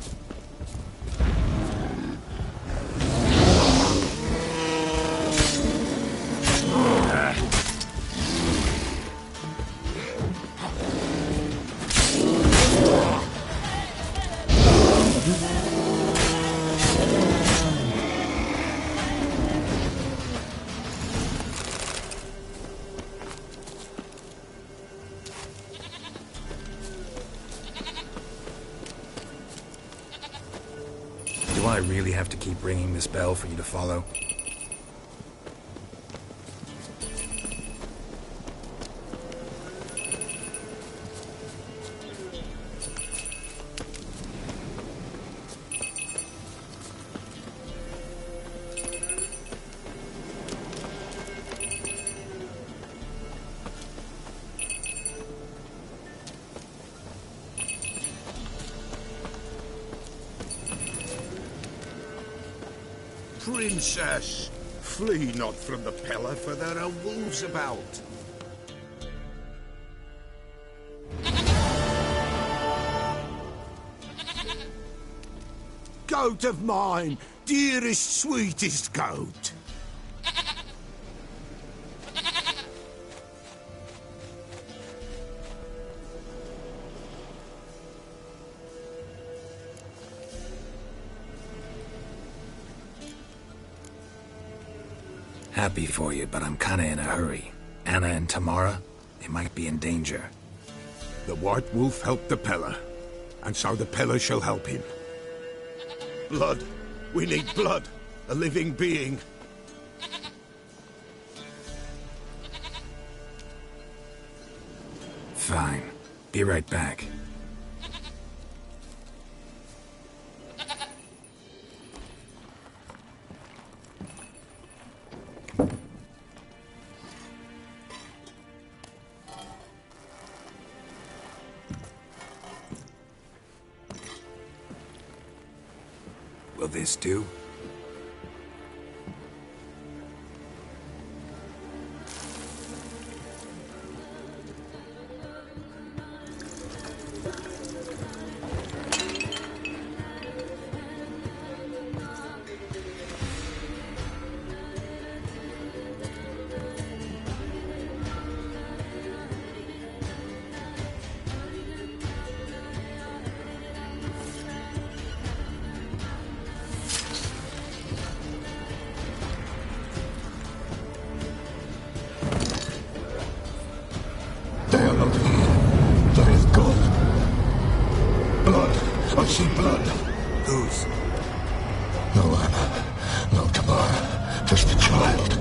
Do I really have to keep ringing this bell for you to follow? Princess, flee not from the Peller, for there are wolves about. Goat of mine, dearest, sweetest goat. Happy for you, but I'm kinda in a hurry. Anna and Tamara, they might be in danger. The White Wolf helped the Peller, and so the Peller shall help him. Blood. We need blood. A living being. Fine. Be right back. Will this do? They are not here. There is God. Blood. I see blood. Whose? No Anna. No Tamara. Just a child.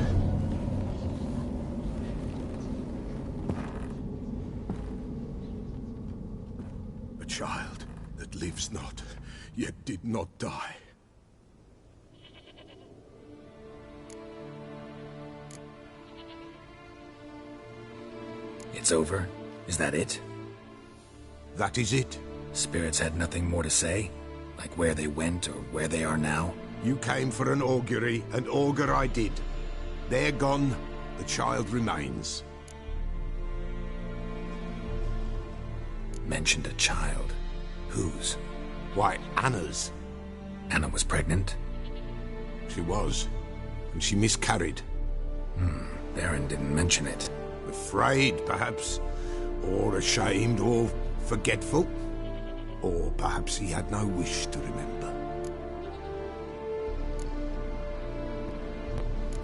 A child that lives not, yet did not die. It's over? Is that it? That is it. Spirits had nothing more to say? Like where they went or where they are now? You came for an augury, and augur I did. They're gone. The child remains. Mentioned a child. Whose? Why, Anna's. Anna was pregnant? She was. And she miscarried. Baron didn't mention it. Afraid, perhaps. Or ashamed, or forgetful. Or perhaps he had no wish to remember.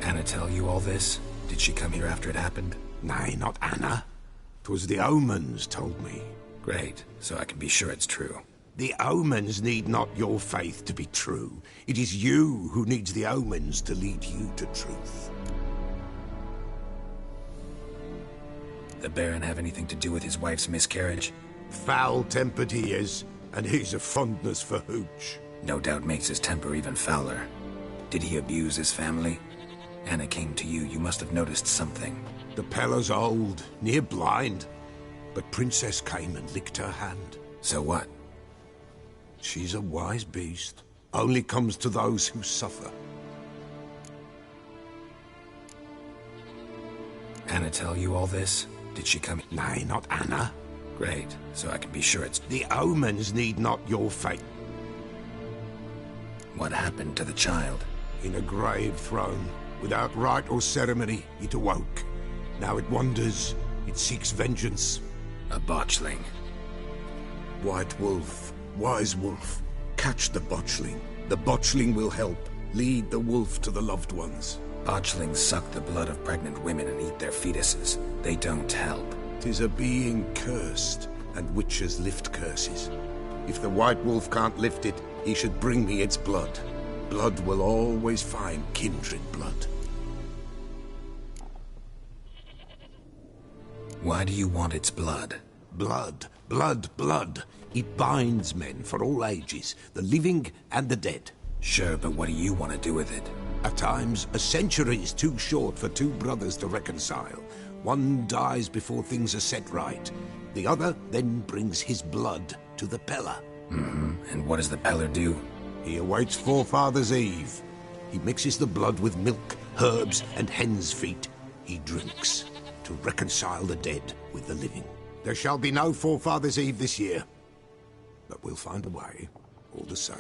Anna tell you all this? Did she come here after it happened? Nay, not Anna. 'Twas the omens told me. Great, so I can be sure it's true. The omens need not your faith to be true. It is you who needs the omens to lead you to truth. The Baron have anything to do with his wife's miscarriage? Foul-tempered he is, and he's a fondness for hooch. No doubt makes his temper even fouler. Did he abuse his family? Anna came to you, you must have noticed something. The Pella's old, near blind, but Princess came and licked her hand. So what? She's a wise beast. Only comes to those who suffer. Anna tell you all this? Did she come? Nay, not Anna. Great, so I can be sure it's... The omens need not your fate. What happened to the child? In a grave thrown. Without rite or ceremony, it awoke. Now it wanders. It seeks vengeance. A botchling. White wolf. Wise wolf. Catch the botchling. The botchling will help. Lead the wolf to the loved ones. Botchlings suck the blood of pregnant women and eat their fetuses. They don't help. 'Tis a being cursed, and witches lift curses. If the white wolf can't lift it, he should bring me its blood. Blood will always find kindred blood. Why do you want its blood? Blood, blood, blood. It binds men for all ages, the living and the dead. Sure, but what do you want to do with it? At times, a century is too short for two brothers to reconcile. One dies before things are set right. The other then brings his blood to the Pella. And what does the Peller do? He awaits Forefathers' Eve. He mixes the blood with milk, herbs, and hen's feet. He drinks to reconcile the dead with the living. There shall be no Forefathers' Eve this year. But we'll find a way, all the same.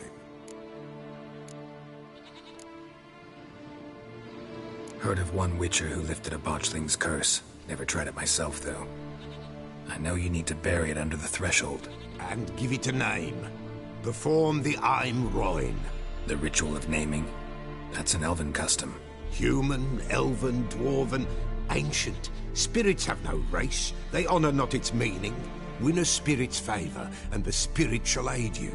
Heard of one witcher who lifted a botchling's curse. Never tried it myself, though. I know you need to bury it under the threshold. And give it a name. Perform the Aim Roin. The ritual of naming? That's an elven custom. Human, elven, dwarven, ancient. Spirits have no race. They honor not its meaning. Win a spirit's favor, and the spirit shall aid you.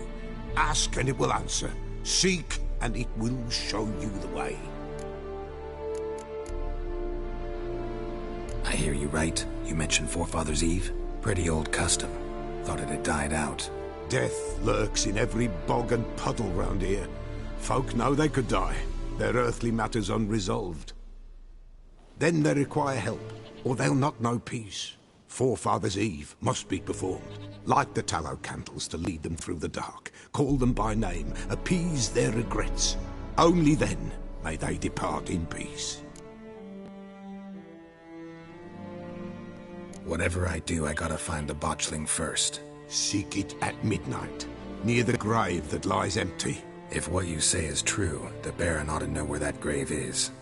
Ask, and it will answer. Seek, and it will show you the way. I hear you right. You mentioned Forefathers' Eve? Pretty old custom. Thought it had died out. Death lurks in every bog and puddle round here. Folk know they could die, their earthly matters unresolved. Then they require help, or they'll not know peace. Forefathers' Eve must be performed. Light the tallow candles to lead them through the dark. Call them by name, appease their regrets. Only then may they depart in peace. Whatever I do, I gotta find the botchling first. Seek it at midnight, near the grave that lies empty. If what you say is true, the Baron ought to know where that grave is.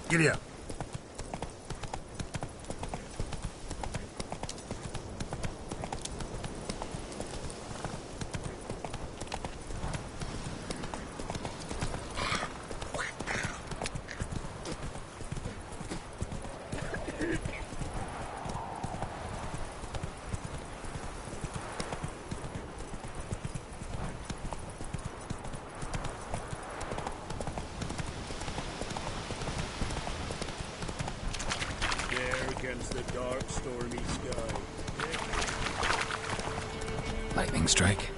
Giddy up. Against the dark, stormy sky. Lightning strike?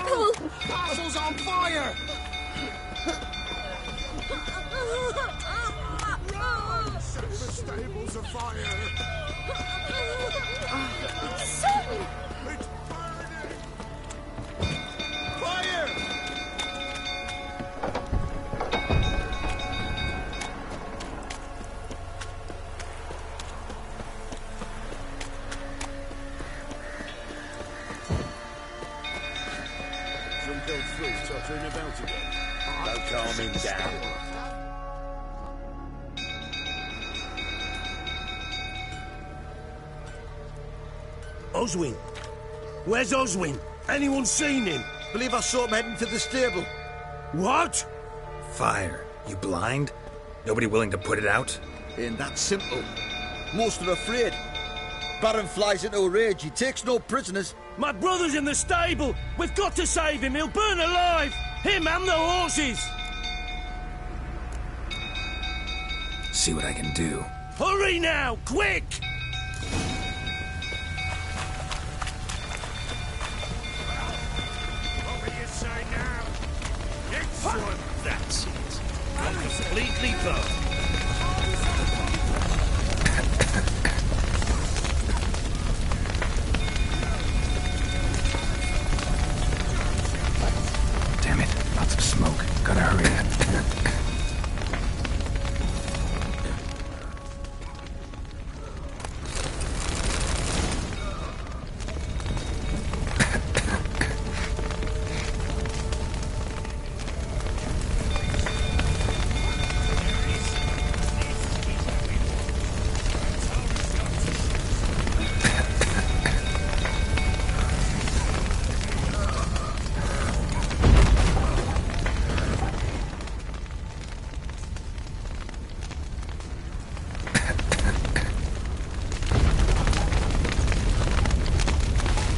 people! Castle's on fire! Set the stables afire! Son! It's burning! Fire! Some go through tottering about again. Don't calm him down. Oswin! Where's Oswin? Anyone seen him? Believe I saw him heading to the stable. What? Fire. You blind? Nobody willing to put it out? Ain't that simple. Most are afraid. Baron flies into a rage. He takes no prisoners. My brother's in the stable! We've got to save him! He'll burn alive! Him and the horses! See what I can do. Hurry now! Quick! What will you say now? Excellent! That's it. I'm completely burned. Damn it. Lots of smoke. Gotta hurry.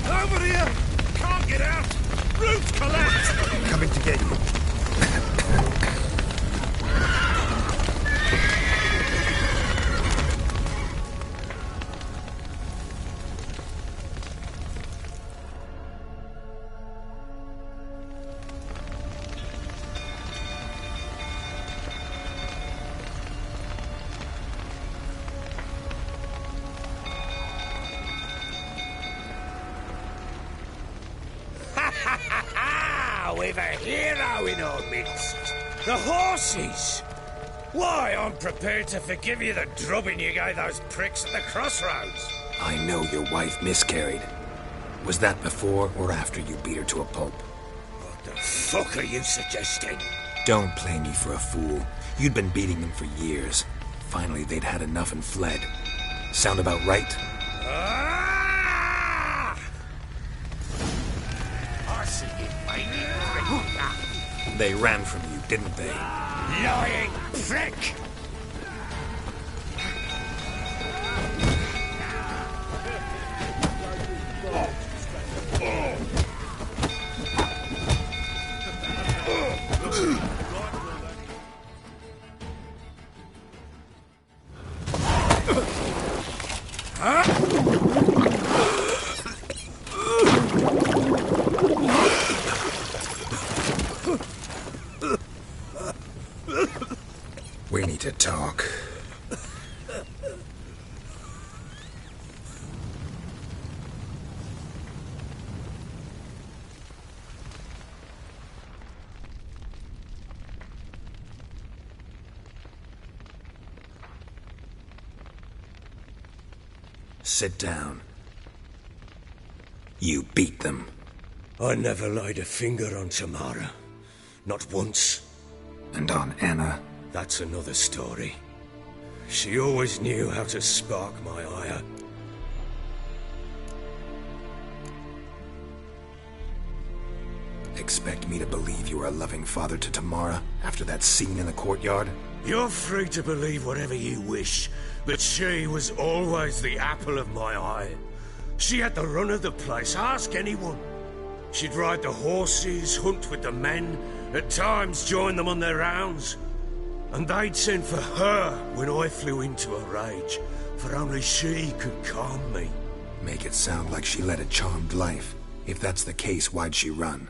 Over here! Can't get out! Roof collapsed! Coming to get you. We've a hero in our midst. The horses! Why, I'm prepared to forgive you the drubbing you gave those pricks at the crossroads. I know your wife miscarried. Was that before or after you beat her to a pulp? What the fuck are you suggesting? Don't play me for a fool. You'd been beating them for years. Finally, they'd had enough and fled. Sound about right? Ah! I see you, mate. They ran from you, didn't they? Lying prick! We need to talk. Sit down. You beat them. I never laid a finger on Tamara. Not once. And on Anna? That's another story. She always knew how to spark my ire. Expect me to believe you are a loving father to Tamara after that scene in the courtyard? You're free to believe whatever you wish, but she was always the apple of my eye. She had the run of the place, ask anyone. She'd ride the horses, hunt with the men, at times join them on their rounds. And they'd send for her when I flew into a rage, for only she could calm me. Make it sound like she led a charmed life. If that's the case, why'd she run?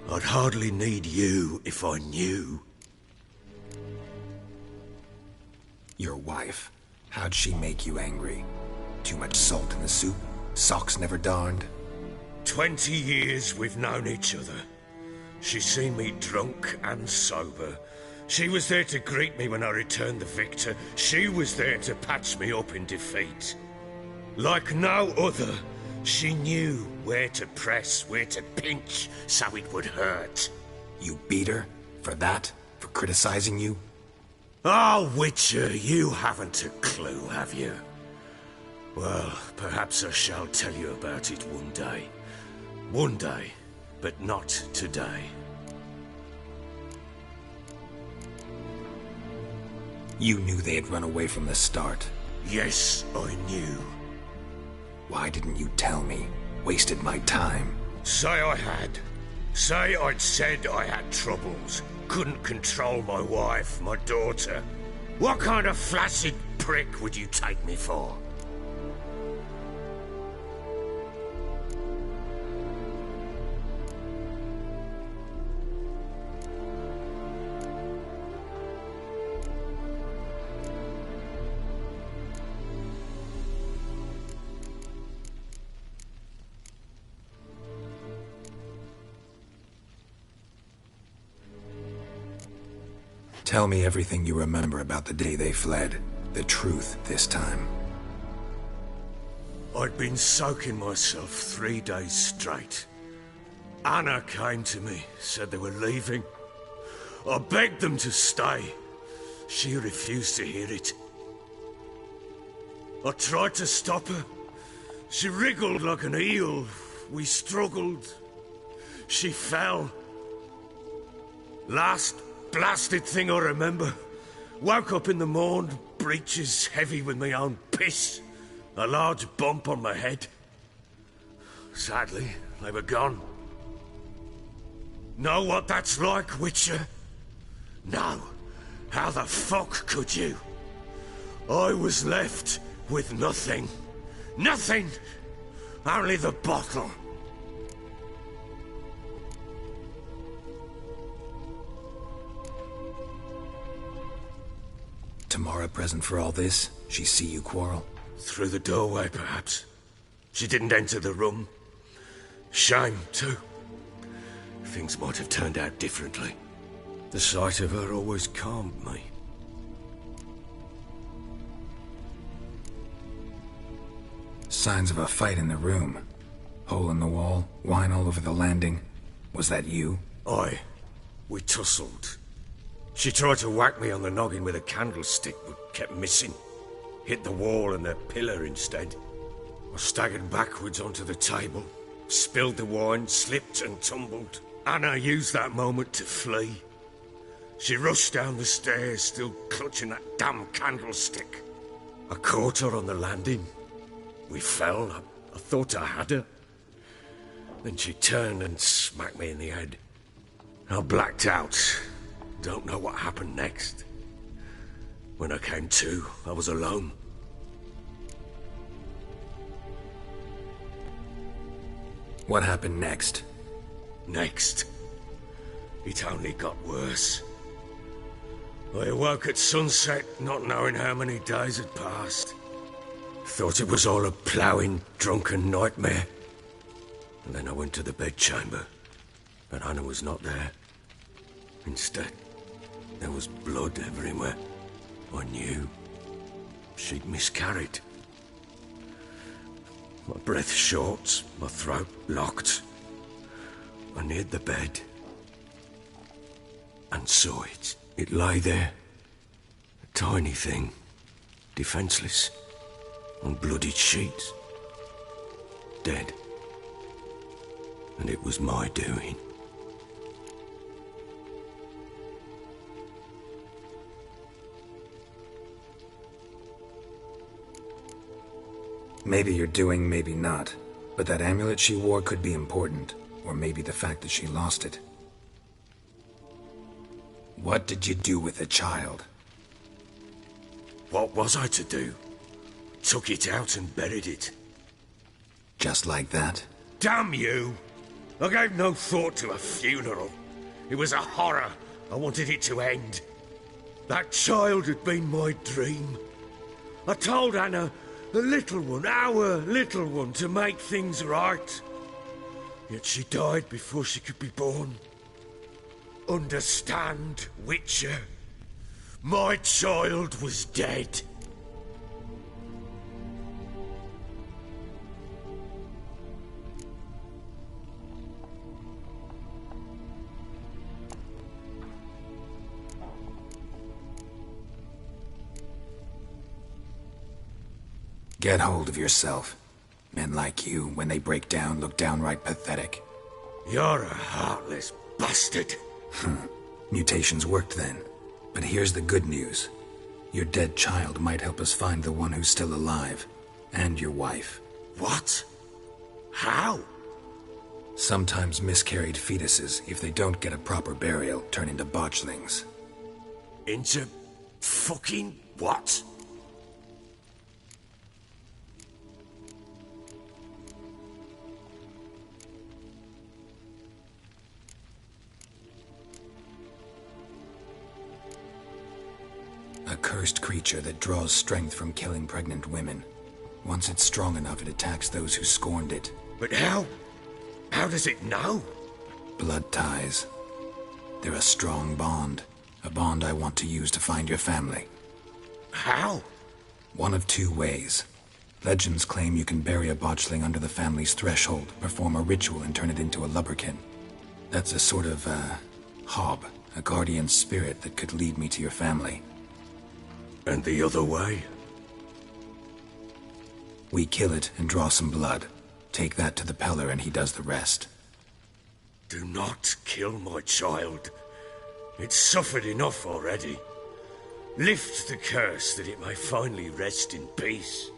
I'd hardly need you if I knew. Your wife. How'd she make you angry? Too much salt in the soup? Socks never darned? 20 years we've known each other. She's seen me drunk and sober. She was there to greet me when I returned the victor. She was there to patch me up in defeat. Like no other, she knew where to press, where to pinch, so it would hurt. You beat her? For that? For criticizing you? Oh, Witcher, you haven't a clue, have you? Well, perhaps I shall tell you about it one day. One day, but not today. You knew they had run away from the start. Yes, I knew. Why didn't you tell me? Wasted my time. Say I had. Say I'd said I had troubles. Couldn't control my wife, my daughter. What kind of flaccid prick would you take me for? Tell me everything you remember about the day they fled. The truth this time. I'd been soaking myself 3 days straight. Anna came to me, said they were leaving. I begged them to stay. She refused to hear it. I tried to stop her. She wriggled like an eel. We struggled. She fell. Last blasted thing I remember. Woke up in the morn, breeches heavy with my own piss. A large bump on my head. Sadly, they were gone. Know what that's like, Witcher? No. How the fuck could you? I was left with nothing. Nothing! Only the bottle. Tamara present for all this? She see you quarrel? Through the doorway, perhaps. She didn't enter the room. Shame, too. Things might have turned out differently. The sight of her always calmed me. Signs of a fight in the room. Hole in the wall, wine all over the landing. Was that you? Aye. We tussled. She tried to whack me on the noggin with a candlestick, but kept missing. Hit the wall and a pillar instead. I staggered backwards onto the table, spilled the wine, slipped and tumbled. Anna used that moment to flee. She rushed down the stairs, still clutching that damn candlestick. I caught her on the landing. We fell. I thought I had her. Then she turned and smacked me in the head. I blacked out. Don't know what happened next. When I came to, I was alone. What happened next? Next? It only got worse. I awoke at sunset, not knowing how many days had passed. Thought it was all a ploughing, drunken nightmare. And then I went to the bedchamber, but Anna was not there. Instead, there was blood everywhere. I knew she'd miscarried. My breath short, my throat locked. I neared the bed and saw it. It lay there, a tiny thing, defenseless, on bloodied sheets, dead. And it was my doing. Maybe you're doing, maybe not. But that amulet she wore could be important. Or maybe the fact that she lost it. What did you do with the child? What was I to do? Took it out and buried it. Just like that? Damn you! I gave no thought to a funeral. It was a horror. I wanted it to end. That child had been my dream. I told Anna, the little one, our little one, to make things right. Yet she died before she could be born. Understand, Witcher? My child was dead. Get hold of yourself. Men like you, when they break down, look downright pathetic. You're a heartless bastard. Mutations worked then. But here's the good news. Your dead child might help us find the one who's still alive. And your wife. What? How? Sometimes miscarried fetuses, if they don't get a proper burial, turn into botchlings. Into fucking what? A cursed creature that draws strength from killing pregnant women. Once it's strong enough, it attacks those who scorned it. But how? How does it know? Blood ties. They're a strong bond. A bond I want to use to find your family. How? One of two ways. Legends claim you can bury a botchling under the family's threshold, perform a ritual, and turn it into a lubberkin. That's a sort of, hob, a guardian spirit that could lead me to your family. And the other way? We kill it and draw some blood. Take that to the Peller and he does the rest. Do not kill my child. It's suffered enough already. Lift the curse that it may finally rest in peace.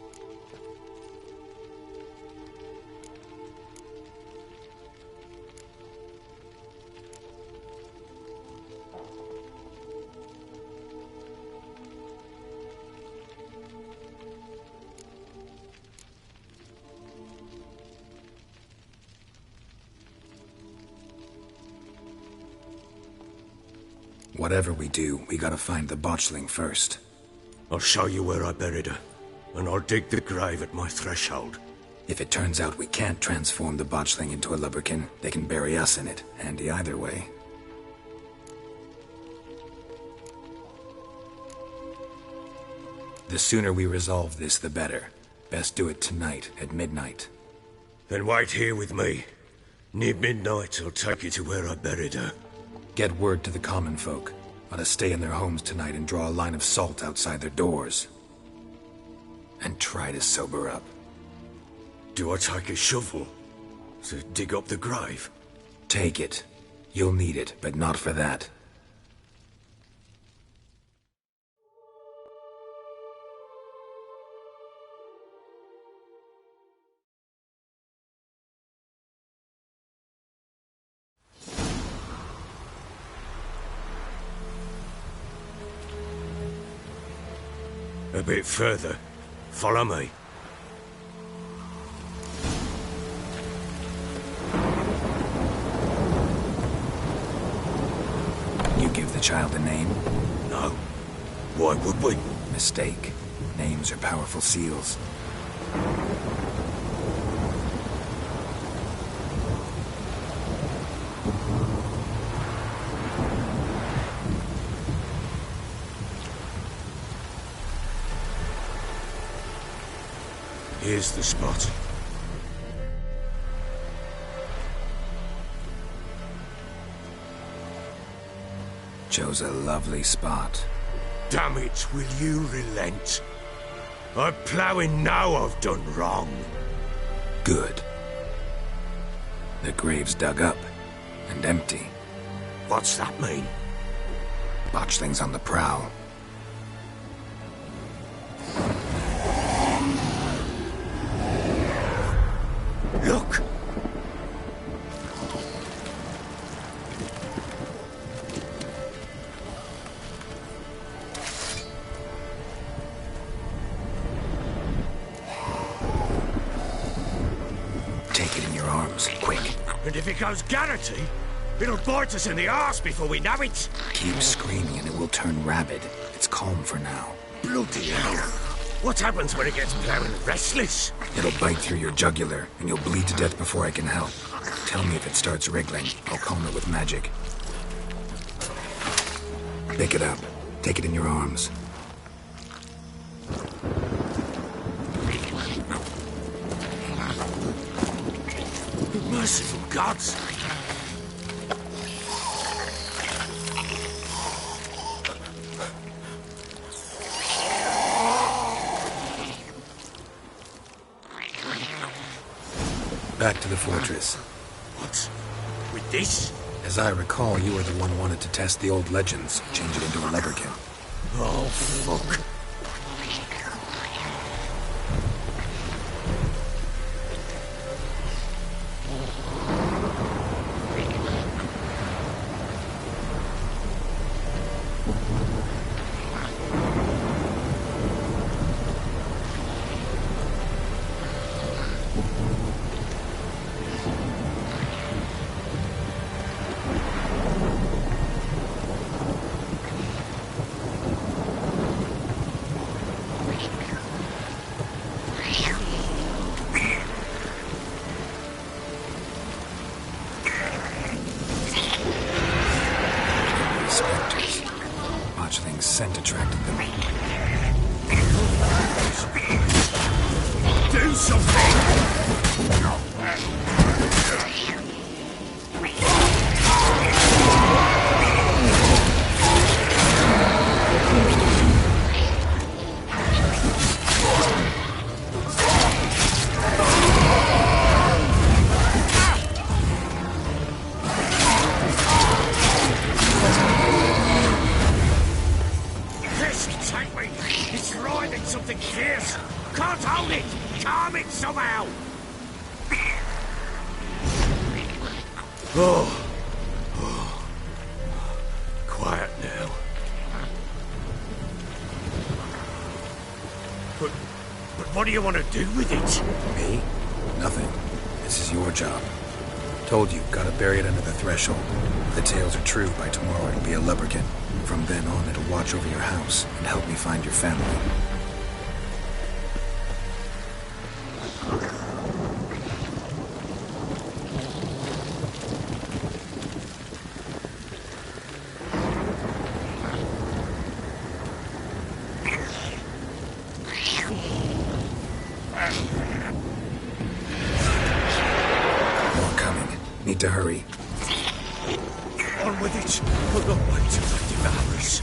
Whatever we do, we gotta find the botchling first. I'll show you where I buried her, and I'll dig the grave at my threshold. If it turns out we can't transform the botchling into a lubberkin, they can bury us in it. Handy either way. The sooner we resolve this, the better. Best do it tonight, at midnight. Then wait here with me. Near midnight, I'll take you to where I buried her. Get word to the common folk. Ought to stay in their homes tonight and draw a line of salt outside their doors. And try to sober up. Do I take a shovel to dig up the grave? Take it. You'll need it, but not for that. A bit further. Follow me. You give the child a name? No. Why would we? Mistake. Names are powerful seals. Here's the spot. Chose a lovely spot. Damn it, will you relent? I'm ploughing now I've done wrong. Good. The grave's dug up and empty. What's that mean? Botchling's on the prowl. Look! Take it in your arms, quick. And if it goes Garrity, it'll bite us in the arse before we know it. Keep screaming and it will turn rabid. It's calm for now. Bloody hell. What happens when it gets plowing restless? It'll bite through your jugular, and you'll bleed to death before I can help. Tell me if it starts wriggling. I'll calm it with magic. Pick it up. Take it in your arms. Merciful gods! Back to the fortress. What? With this? As I recall, you were the one wanted to test the old legends, change it into a leprechaun. Oh, fuck. Scent attracted them. Do something! Something fierce! Can't hold it! Calm it somehow! Oh. Quiet now. But what do you want to do with it? Me? Nothing. This is your job. Told you, gotta bury it under the threshold. If the tales are true, by tomorrow it'll be a leprechaun. From then on, it'll watch over your house and help me find your family. More coming. Need to hurry. On with it. We'll not wait till they devour us.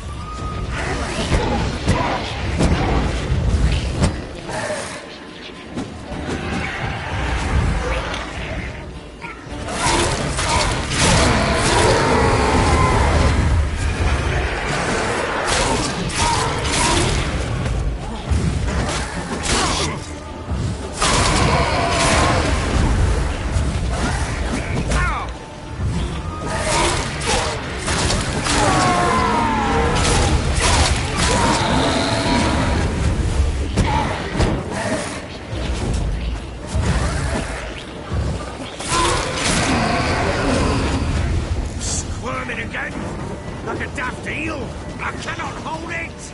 Like a daft eel! I cannot hold it!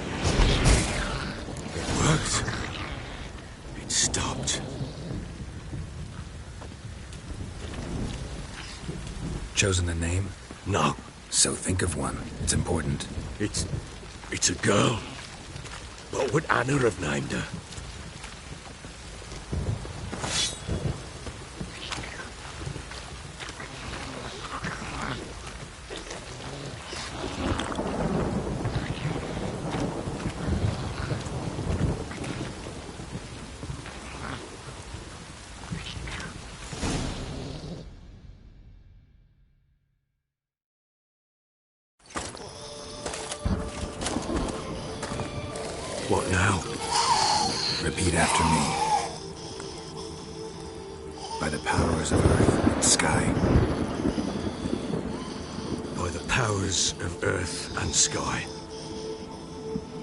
It worked. It stopped. Chosen a name? No. So think of one. It's important. It's a girl. What would Anna have named her? What now? Repeat after me. By the powers of earth and sky. By the powers of earth and sky.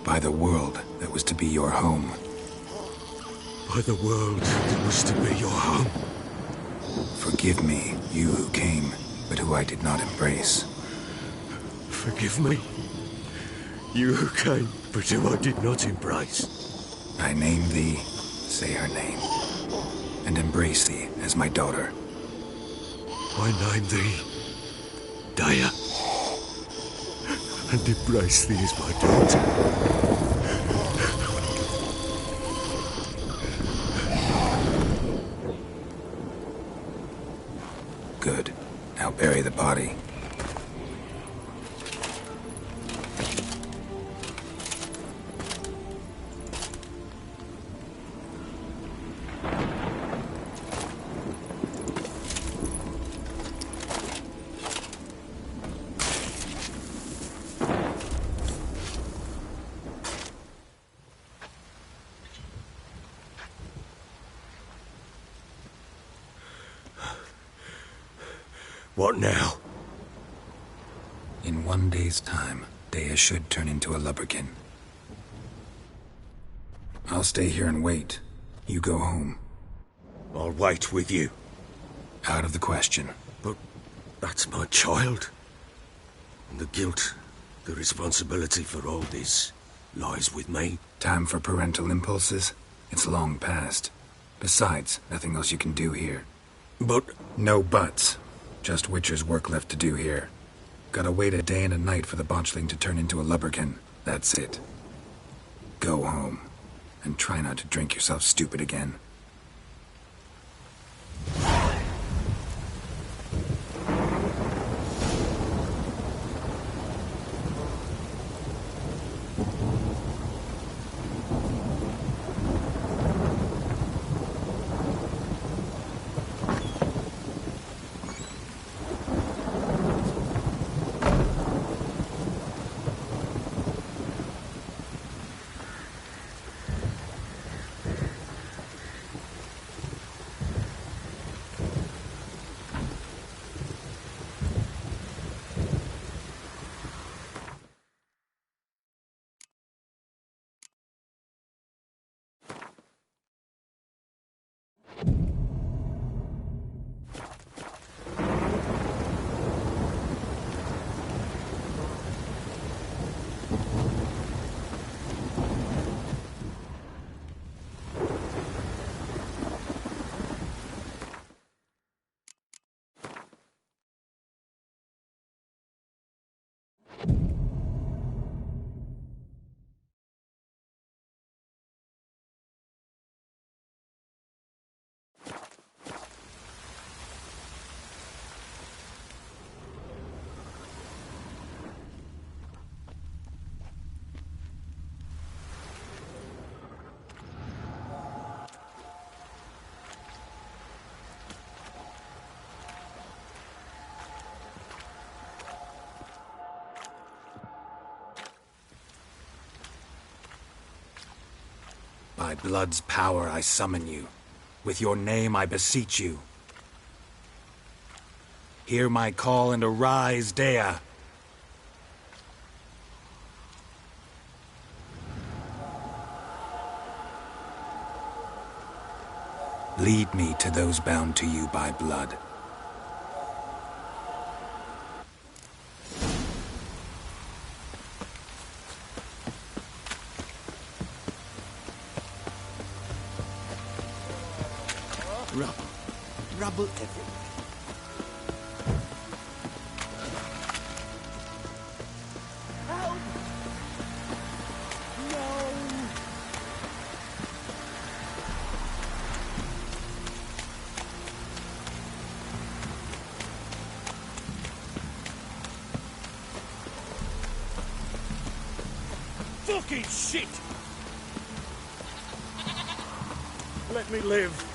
By the world that was to be your home. By the world that was to be your home. Forgive me, you who came, but who I did not embrace. Forgive me. You who came, but who I did not embrace. I name thee, say her name, and embrace thee as my daughter. I name thee, Dea, and embrace thee as my daughter. Good. Now bury the body. What now? In 1 day's time, Dea should turn into a lubberkin. I'll stay here and wait. You go home. I'll wait with you. Out of the question. But that's my child. And the guilt, the responsibility for all this lies with me. Time for parental impulses? It's long past. Besides, nothing else you can do here. But... No buts. Just Witcher's work left to do here. Gotta wait a day and a night for the botchling to turn into a lubberkin. That's it. Go home. And try not to drink yourself stupid again. By blood's power I summon you. With your name I beseech you. Hear my call and arise, Dea. Lead me to those bound to you by blood. Rubble everywhere. Help! No! Fucking shit! Let me live.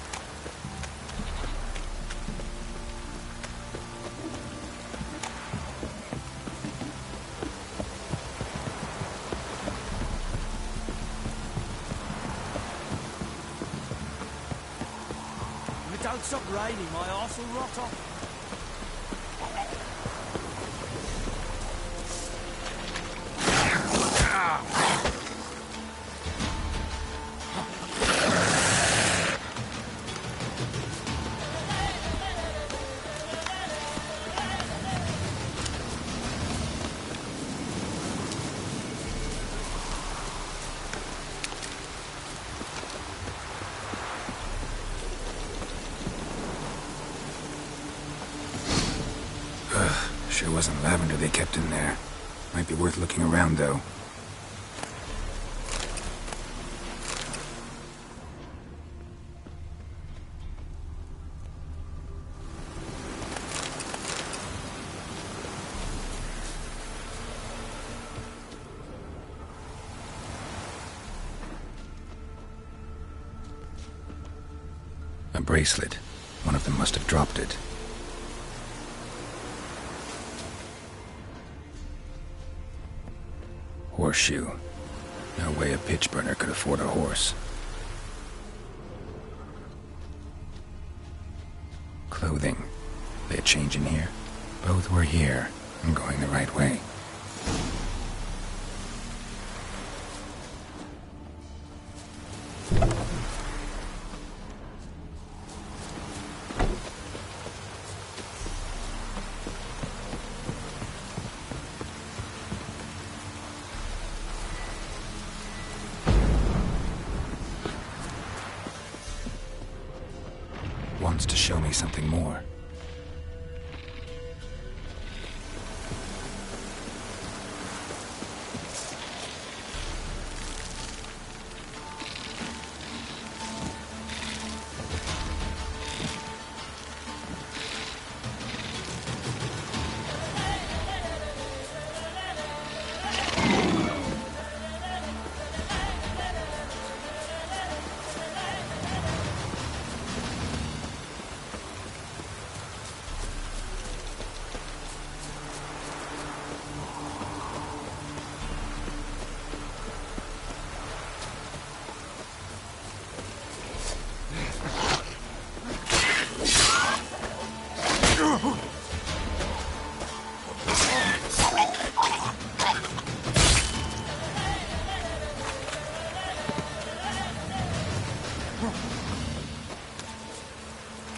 If it don't stop raining, my arse will rot off. wasn't lavender they kept in there. Might be worth looking around, though. A bracelet. One of them must have dropped it. Horseshoe. No way a pitch burner could afford a horse. Clothing. They a change in here? Both were here. I'm going the right way. Wants to show me something more.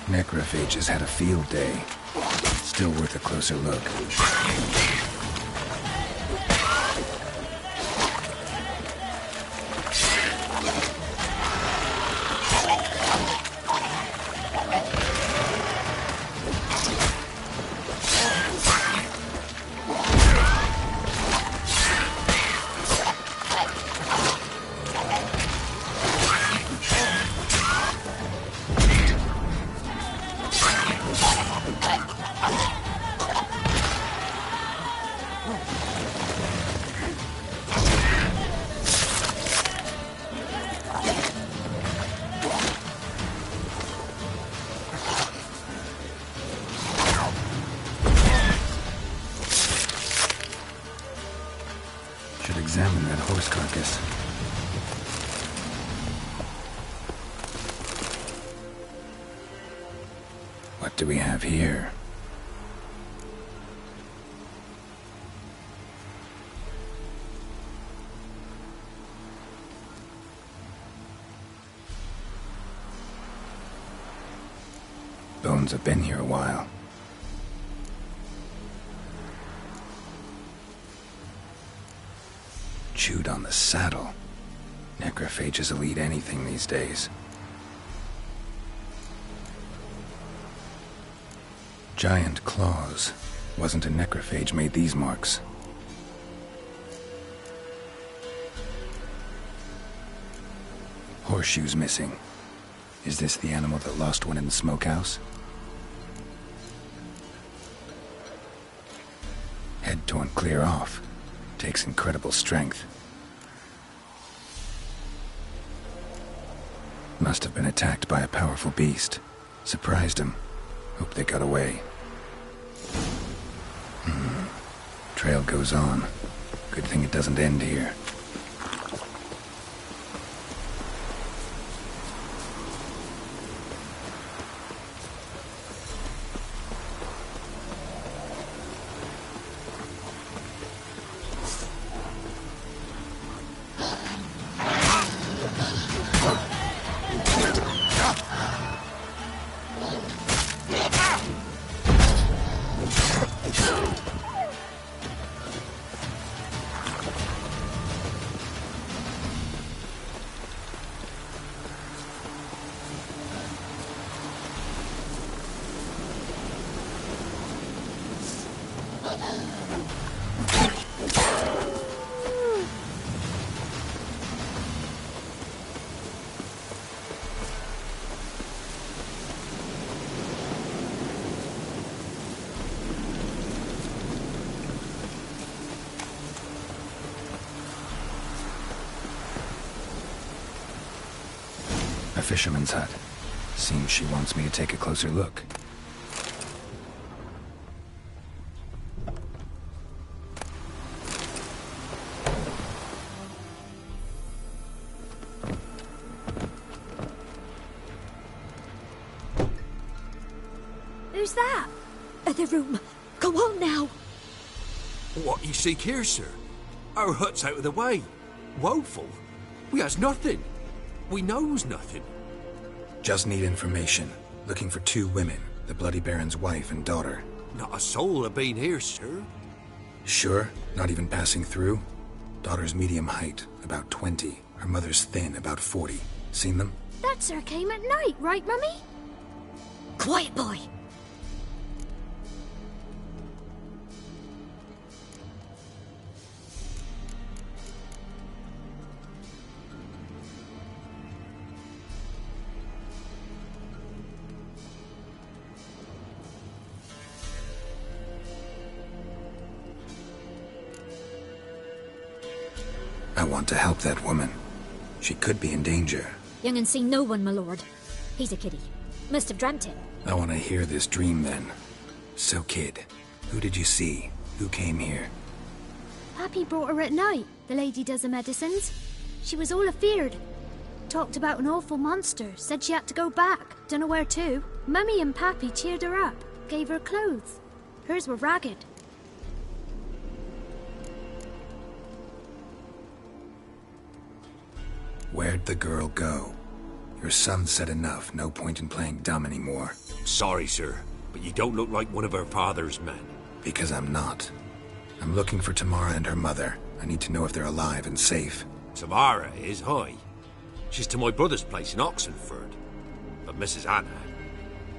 Necrophages had a field day. Still worth a closer look. Examine that horse carcass. What do we have here? Bones have been here a while. Chewed on the saddle. Necrophages will eat anything these days. Giant claws. Wasn't a necrophage made these marks. Horseshoes missing. Is this the animal that lost one in the smokehouse? Head torn clear off. Takes incredible strength. Must have been attacked by a powerful beast. Surprised him. Hope they got away. Trail goes on. Good thing it doesn't end here. A fisherman's hut. Seems she wants me to take a closer look. Who's that? The room. Go on now. What you seek here, sir? Our hut's out of the way. Woeful. We has nothing. We knows nothing. Just need information. Looking for 2 women, the Bloody Baron's wife and daughter. Not a soul have been here, sir. Sure? Not even passing through? Daughter's medium height, about 20. Her mother's thin, about 40. Seen them? That sir came at night, right, Mummy? Quiet, boy. I want to help that woman. She could be in danger. Young and seen no one, my lord. He's a kiddie. Must have dreamt it. I want to hear this dream then. So, kid, who did you see? Who came here? Pappy brought her at night. The lady does the medicines. She was all afeared. Talked about an awful monster. Said she had to go back. Dunno where to. Mummy and Pappy cheered her up. Gave her clothes. Hers were ragged. Where'd the girl go? Your son said enough. No point in playing dumb anymore. Sorry, sir, but you don't look like one of her father's men. Because I'm not. I'm looking for Tamara and her mother. I need to know if they're alive and safe. Tamara is, hi. She's to my brother's place in Oxenford. But Mrs. Anna,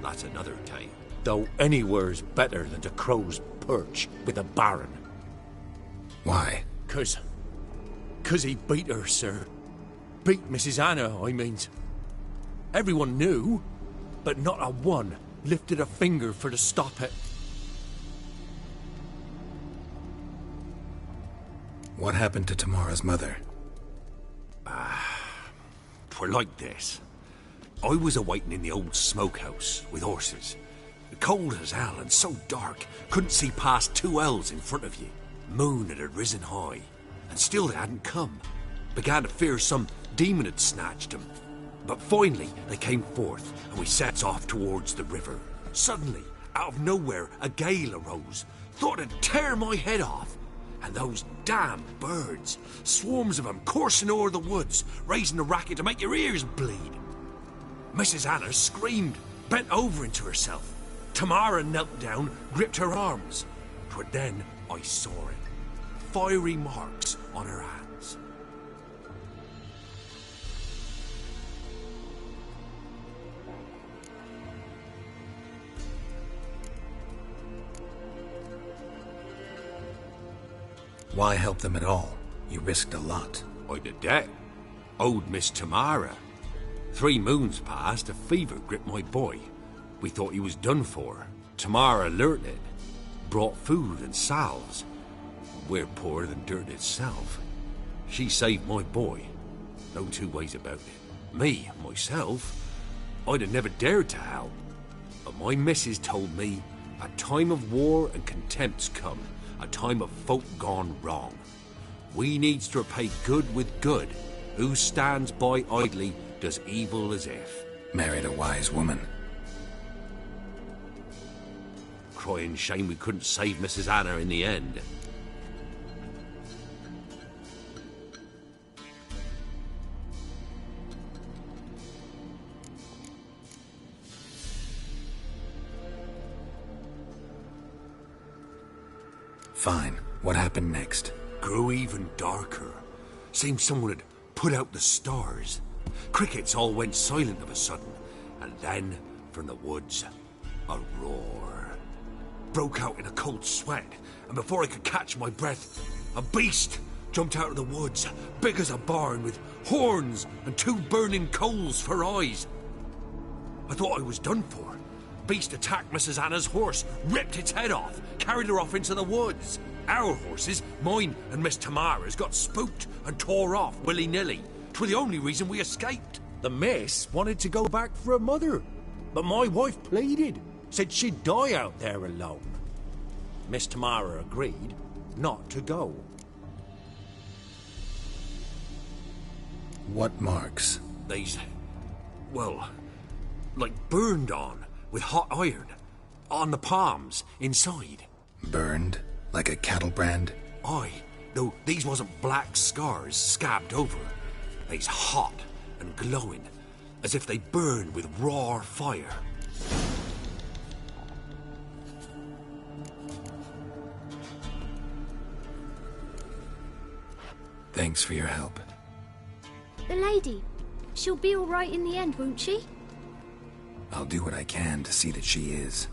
that's another tale. Though anywhere's better than to Crow's Perch with a baron. Why? 'Cause he beat her, sir. Beat Mrs. Anna, I means. Everyone knew, but not a one lifted a finger for to stop it. What happened to Tamara's mother? 'Twere like this. I was awaiting in the old smokehouse with horses. Cold as hell and so dark, couldn't see past 2 ells in front of you. Moon had risen high, and still they hadn't come. Began to fear some demon had snatched them. But finally they came forth, and we sets off towards the river. Suddenly, out of nowhere, a gale arose. Thought it'd tear my head off. And those damn birds, swarms of them coursing o'er the woods, raising a racket to make your ears bleed. Mrs. Anna screamed, bent over into herself. Tamara knelt down, gripped her arms. 'Twere then I saw it. Fiery marks on her hands. Why help them at all? You risked a lot. I'd a debt. Owed Miss Tamara. 3 moons passed, a fever gripped my boy. We thought he was done for. Tamara alerted. Brought food and salves. We're poorer than dirt itself. She saved my boy. No 2 ways about it. Me, myself, I'd have never dared to help. But my missus told me a time of war and contempt's come. A time of folk gone wrong. We needs to repay good with good. Who stands by idly does evil as if. Married a wise woman. Crying shame we couldn't save Mrs. Anna in the end. Fine. What happened next? Grew even darker. Seemed someone had put out the stars. Crickets all went silent of a sudden. And then, from the woods, a roar. broke out in a cold sweat, and before I could catch my breath, a beast jumped out of the woods, big as a barn, with horns and 2 burning coals for eyes. I thought I was done for. Beast attacked Mrs. Anna's horse, ripped its head off, carried her off into the woods. Our horses, mine and Miss Tamara's, got spooked and tore off willy-nilly. 'Twere the only reason we escaped. The miss wanted to go back for her mother, but my wife pleaded, said she'd die out there alone. Miss Tamara agreed not to go. What marks? They's, well, like burned on with hot iron. On the palms, inside. Burned? Like a cattle brand? Aye, though these wasn't black scars scabbed over. They's hot and glowing, as if they burned with raw fire. Thanks for your help. The lady, she'll be all right in the end, won't she? I'll do what I can to see that she is.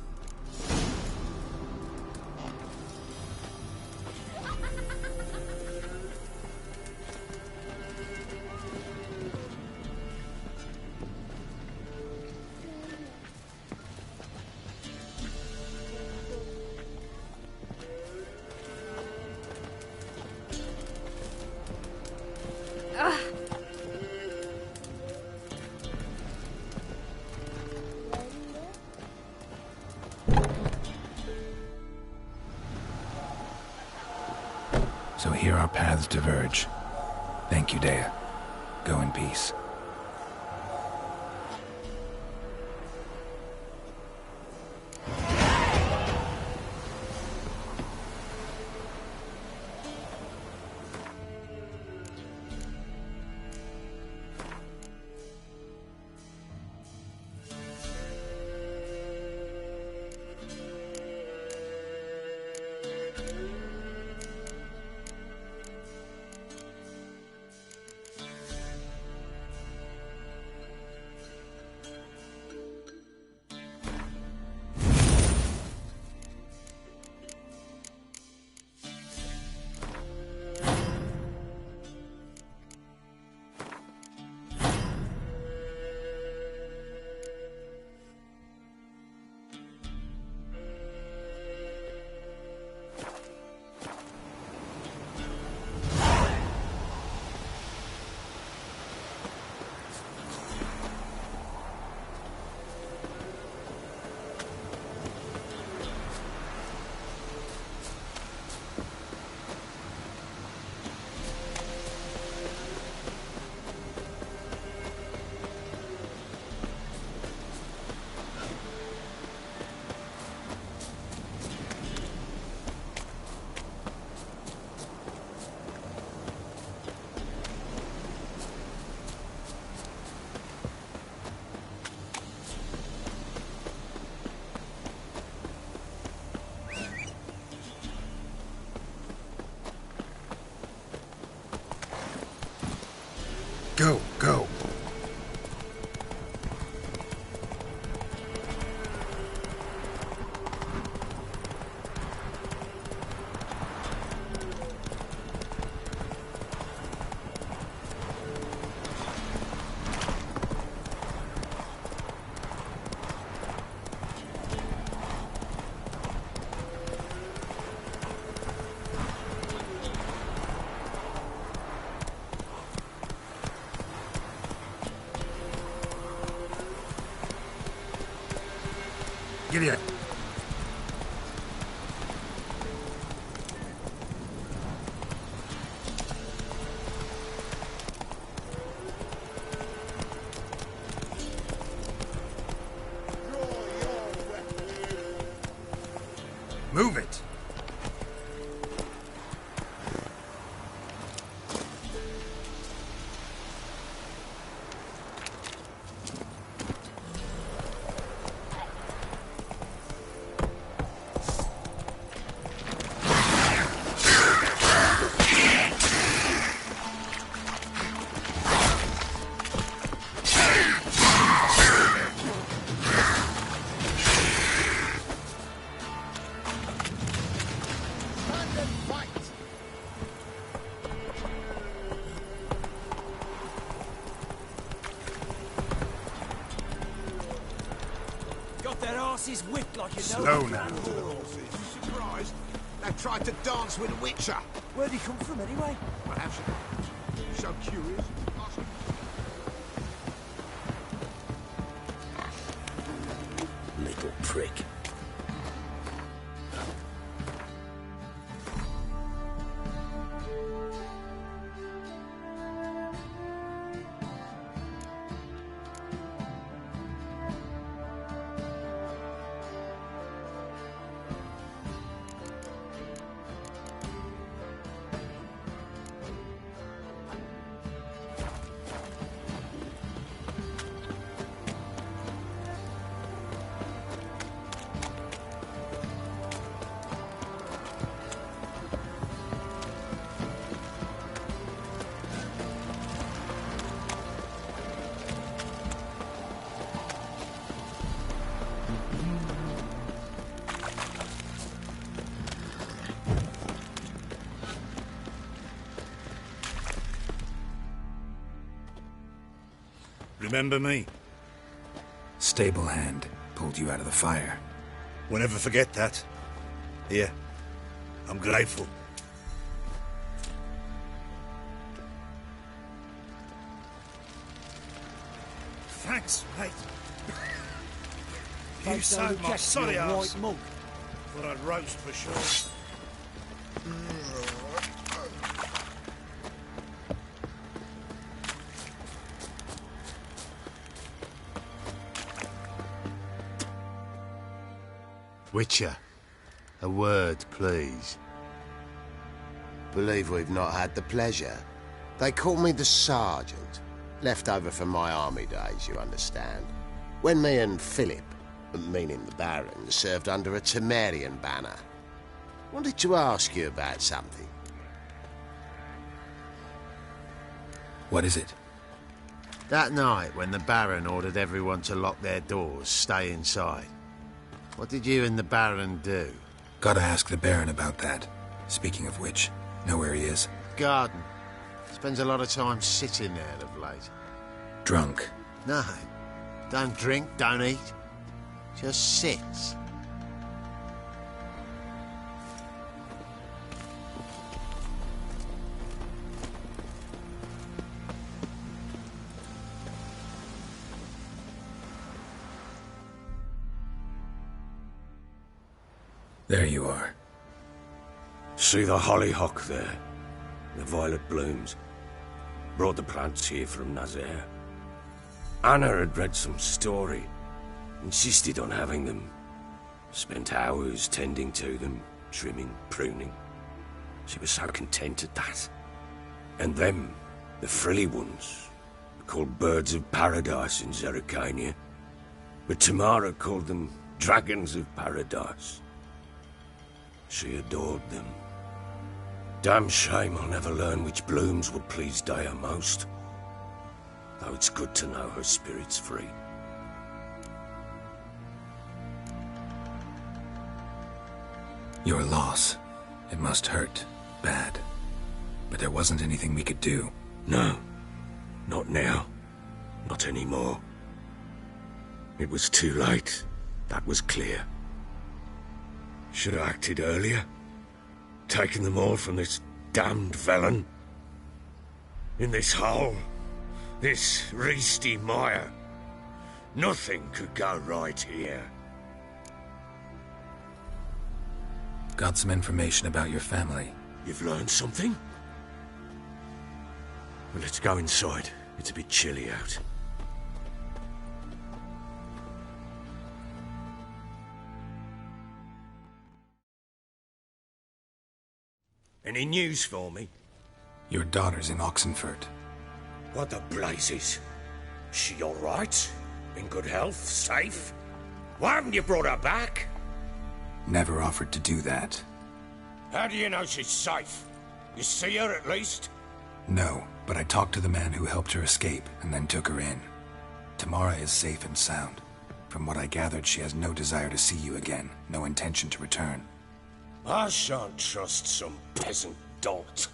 So here our paths diverge. Thank you, Dea. Go in peace. Go, go. Gideon. Move it. Got their asses whipped like you know. Slow now. Surprised. They tried to dance with a witcher. Where'd he come from anyway? Well, have you? So curious. Little prick. Remember me? Stable hand pulled you out of the fire. We'll never forget that. Here, I'm grateful. Thanks, mate. You saved my sorry ass. Thought I'd roast for sure. Witcher, a word, please. Believe we've not had the pleasure. They call me the Sergeant. Left over from my army days, you understand. When me and Philip, meaning the Baron, served under a Temerian banner. Wanted to ask you about something. What is it? That night when the Baron ordered everyone to lock their doors, stay inside. What did you and the Baron do? Gotta ask the Baron about that. Speaking of which, know where he is? Garden. Spends a lot of time sitting there of late. Drunk. No. Don't drink, don't eat. Just sits. There you are. See the hollyhock there? The violet blooms. Brought the plants here from Nazaire. Anna had read some story. Insisted on having them. Spent hours tending to them, trimming, pruning. She was so content at that. And them, the frilly ones, called birds of paradise in Zerrikania. But Tamara called them dragons of paradise. She adored them. Damn shame I'll never learn which blooms would please Dea most. Though it's good to know her spirit's free. Your loss. It must hurt. Bad. But there wasn't anything we could do. No. Not now. Not anymore. It was too late. That was clear. Should have acted earlier. Taken them all from this damned felon. In this hole. This reesty mire. Nothing could go right here. Got some information about your family. You've learned something? Well, let's go inside. It's a bit chilly out. Any news for me? Your daughter's in Oxenfurt. What the blazes? She all right? In good health? Safe? Why haven't you brought her back? Never offered to do that. How do you know she's safe? You see her at least? No, but I talked to the man who helped her escape and then took her in. Tamara is safe and sound. From what I gathered, she has no desire to see you again, no intention to return. I shan't trust some peasant dolt.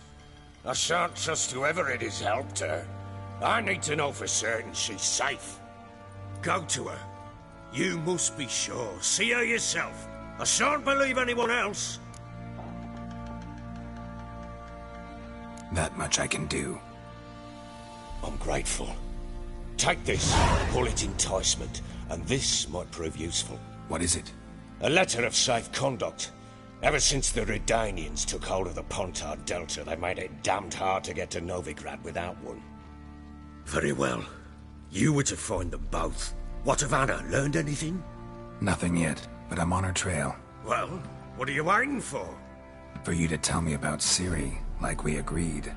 I shan't trust whoever it is helped her. I need to know for certain she's safe. Go to her. You must be sure. See her yourself. I shan't believe anyone else. That much I can do. I'm grateful. Take this, call it enticement, and this might prove useful. What is it? A letter of safe conduct. Ever since the Redanians took hold of the Pontard Delta, they made it damned hard to get to Novigrad without one. Very well. You were to find them both. What of Anna? Learned anything? Nothing yet, but I'm on her trail. Well, what are you waiting for? For you to tell me about Ciri, like we agreed.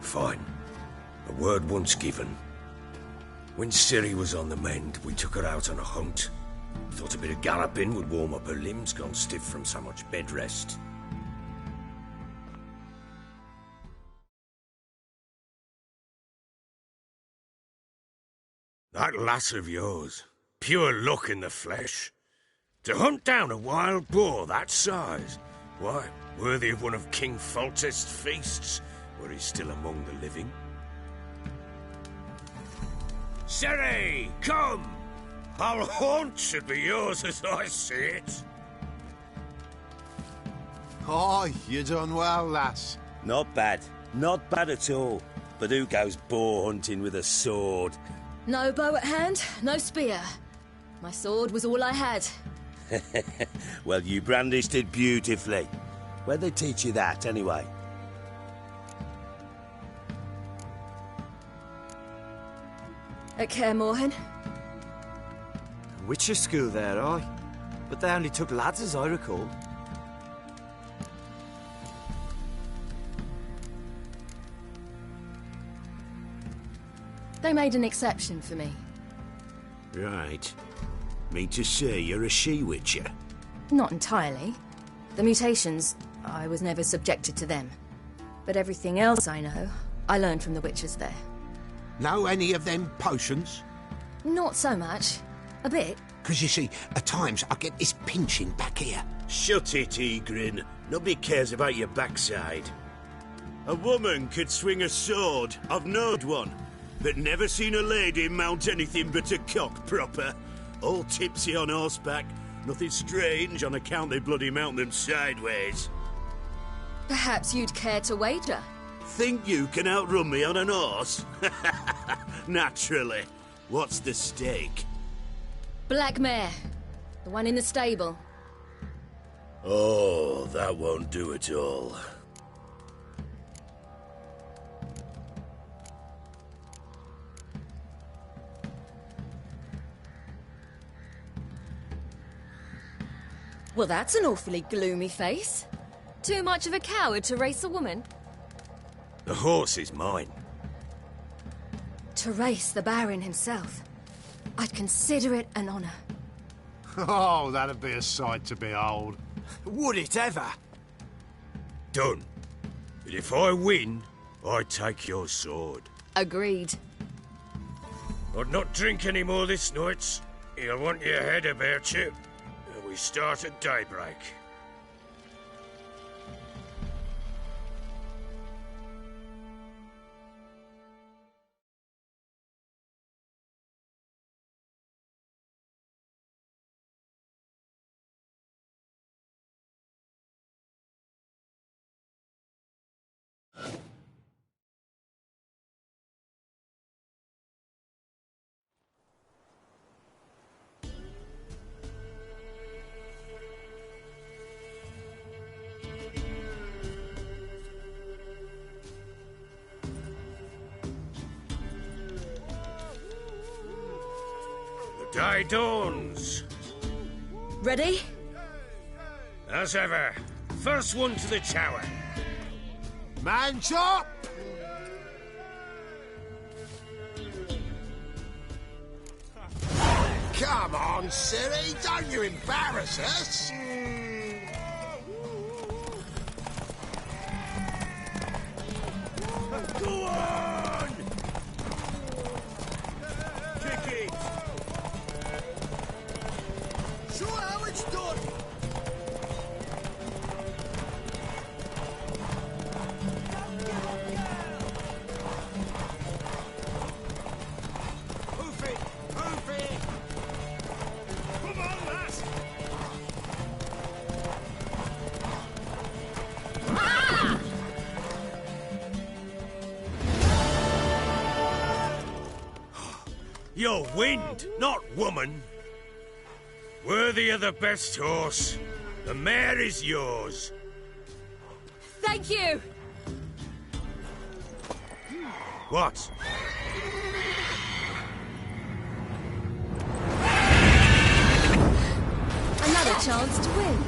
Fine. A word once given. When Ciri was on the mend, we took her out on a hunt. Thought a bit of galloping would warm up her limbs, gone stiff from so much bed rest. That lass of yours, pure luck in the flesh. To hunt down a wild boar that size, why, worthy of one of King Foltest's feasts, were he still among the living. Ciri, come! Our haunt should be yours as I see it. Oh, you done well, lass. Not bad. Not bad at all. But who goes boar hunting with a sword? No bow at hand, no spear. My sword was all I had. Well, you brandished it beautifully. Where'd they teach you that, anyway? At Kaer Morhen. Witcher school there, aye. But they only took lads, as I recall. They made an exception for me. Right. Mean to say you're a she-witcher? Not entirely. The mutations, I was never subjected to them. But everything else I know, I learned from the witches there. Know any of them potions? Not so much. A bit. Because you see, at times I get this pinching back here. Shut it, Egrin. Nobody cares about your backside. A woman could swing a sword. I've knowed one. But never seen a lady mount anything but a cock proper. All tipsy on horseback. Nothing strange on account they bloody mount them sideways. Perhaps you'd care to wager? Think you can outrun me on an horse? Naturally. What's the stake? Black mare. The one in the stable. Oh, that won't do at all. Well, that's an awfully gloomy face. Too much of a coward to race a woman? The horse is mine. To race the Baron himself. I'd consider it an honor. Oh, that'd be a sight to behold. Would it ever? Done. But if I win, I take your sword. Agreed. I'd not drink any more this night. You'll want your head about you. We start at daybreak. Day dawns. Ready? As ever. First one to the tower. Man's up! Come on, Ciri, don't you embarrass us! Go on! Kick it! Show how it's done! Hoof it! Hoof it! You're wind, not woman. Worthy of the best horse. The mare is yours. Thank you! What? Another chance to win.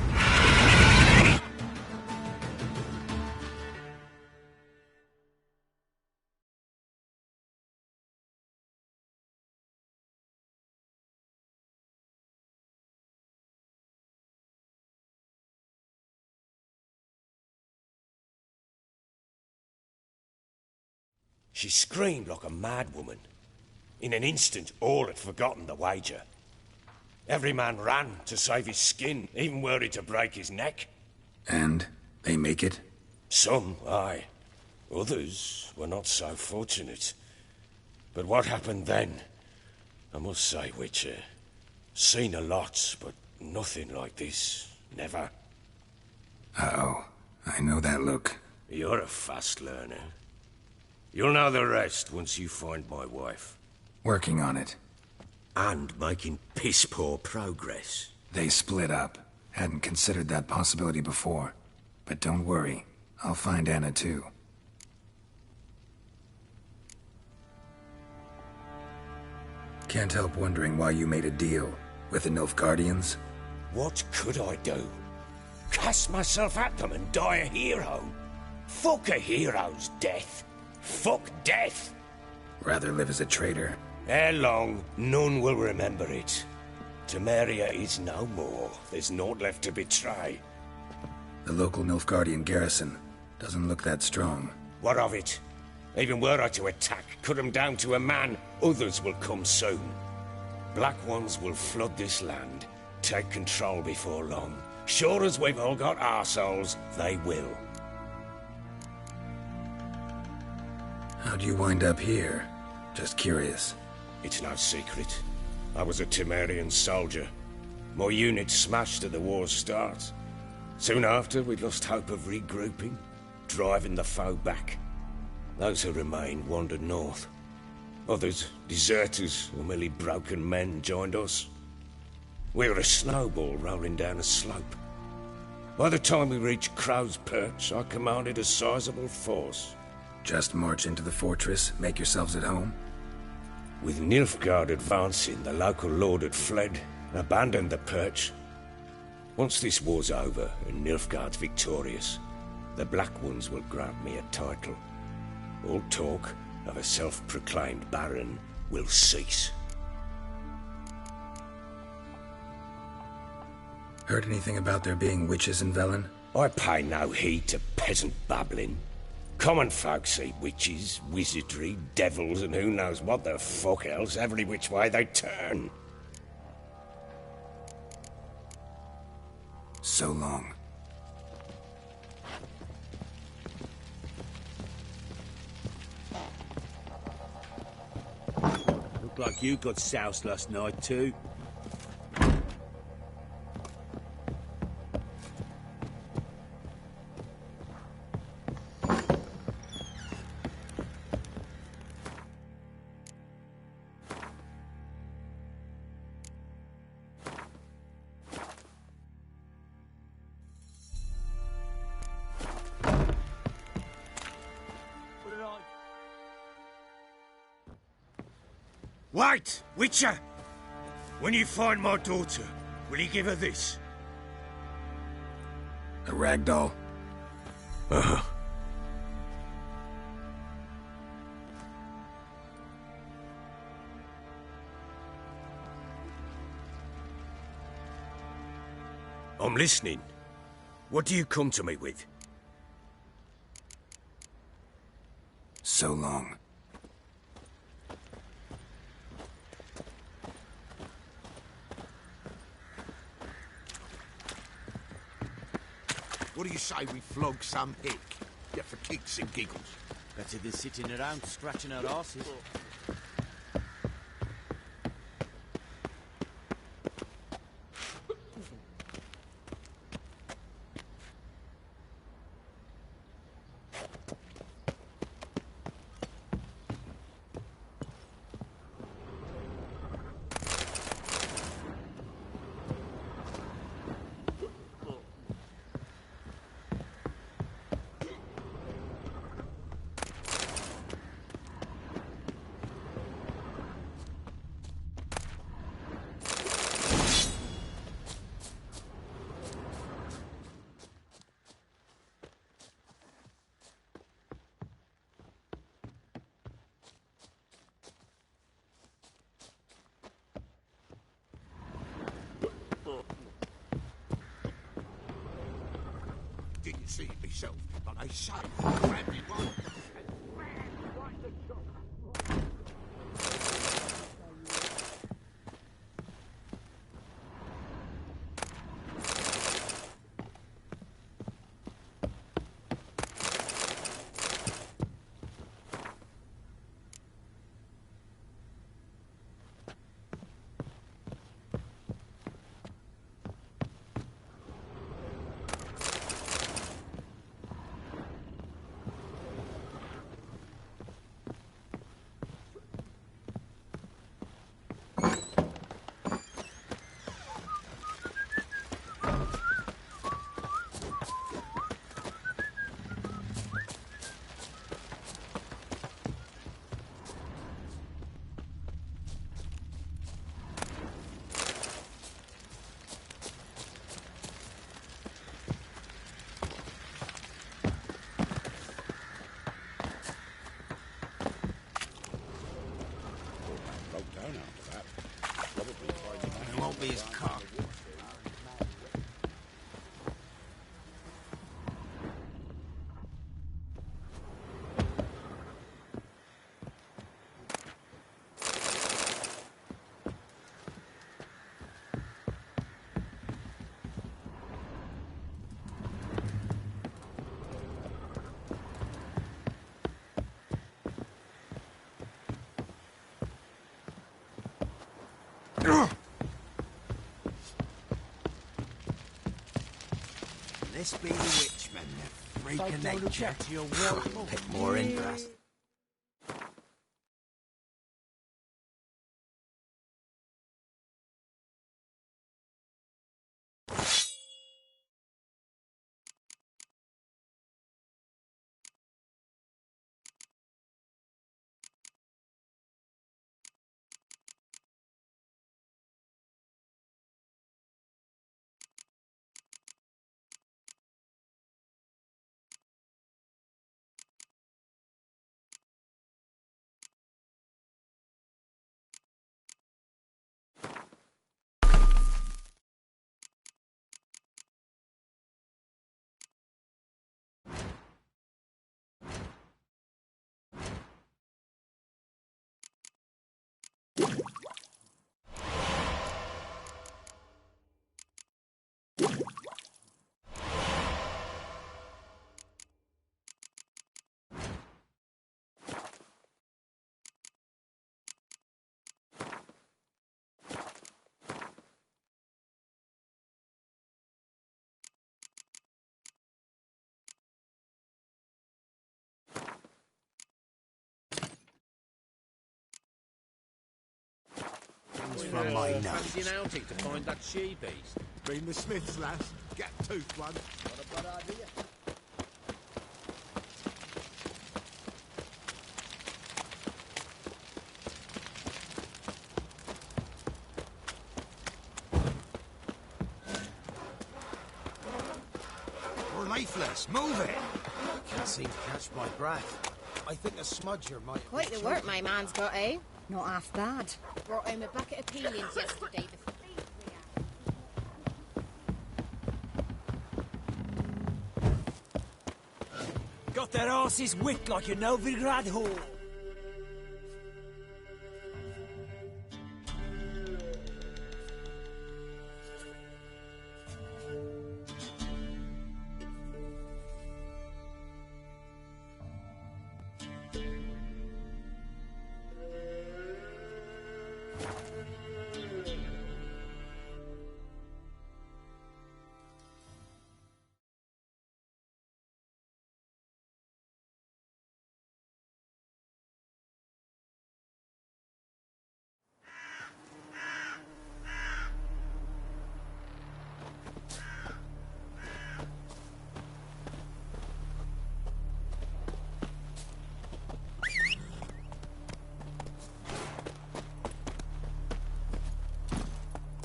She screamed like a mad woman. In an instant, all had forgotten the wager. Every man ran to save his skin, even were it to break his neck. And they make it? Some, aye. Others were not so fortunate. But what happened then? I must say, Witcher, seen a lot, but nothing like this. Never. Uh-oh. I know that look. You're a fast learner. You'll know the rest once you find my wife. Working on it. And making piss-poor progress. They split up. Hadn't considered that possibility before. But don't worry. I'll find Anna too. Can't help wondering why you made a deal with the Nilfgaardians. What could I do? Cast myself at them and die a hero? Fuck a hero's death. Fuck death. Rather live as a traitor. Ere long, none will remember it. Temeria is no more. There's naught left to betray. The local Nilfgaardian garrison doesn't look that strong. What of it? Even were I to attack, cut them down to a man, others will come soon. Black Ones will flood this land, take control before long. Sure as we've all got arseholes, they will. How'd you wind up here? Just curious. It's no secret. I was a Temerian soldier. My unit smashed at the war's start. Soon after, we lost hope of regrouping, driving the foe back. Those who remained wandered north. Others, deserters or merely broken men, joined us. We were a snowball rolling down a slope. By the time we reached Crow's Perch, I commanded a sizable force. Just march into the fortress, make yourselves at home? With Nilfgaard advancing, the local lord had fled, abandoned the Perch. Once this war's over and Nilfgaard's victorious, the Black Ones will grant me a title. All talk of a self-proclaimed baron will cease. Heard anything about there being witches in Velen? I pay no heed to peasant babbling. Common folk see witches, wizardry, devils, and who knows what the fuck else every which way they turn. So long. Looked like you got soused last night too. Wait, Witcher! When you find my daughter, will you give her this? A ragdoll? Uh-huh. I'm listening. What do you come to me with? So long. What do you say we flog some hick? Yeah, for kicks and giggles. Better than sitting around scratching our asses. myself, but I say, grab me one. It won't be his cock. This be the witchman, the freak of nature. Bit more interest. From my nose. Fancy an outing to find that she-beast? Been the Smiths, lass. Get toothed one. Not a bad idea. We're lifeless. Move it. I can't seem to catch my breath. I think a smudger might... Quite the work my man's got, eh? Not half bad. Brought home a bucket of peelings yesterday. Got their asses whipped like a Novigrad whore.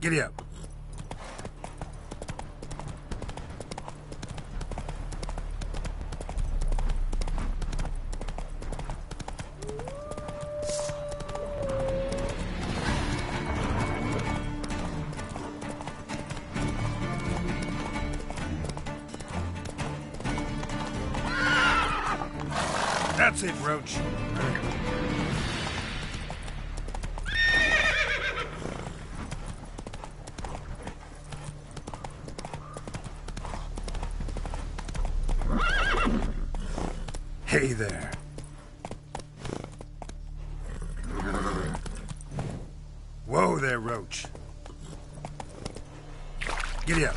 Giddy up. That's it, Roach. Hey there. Whoa there, Roach. Giddy up.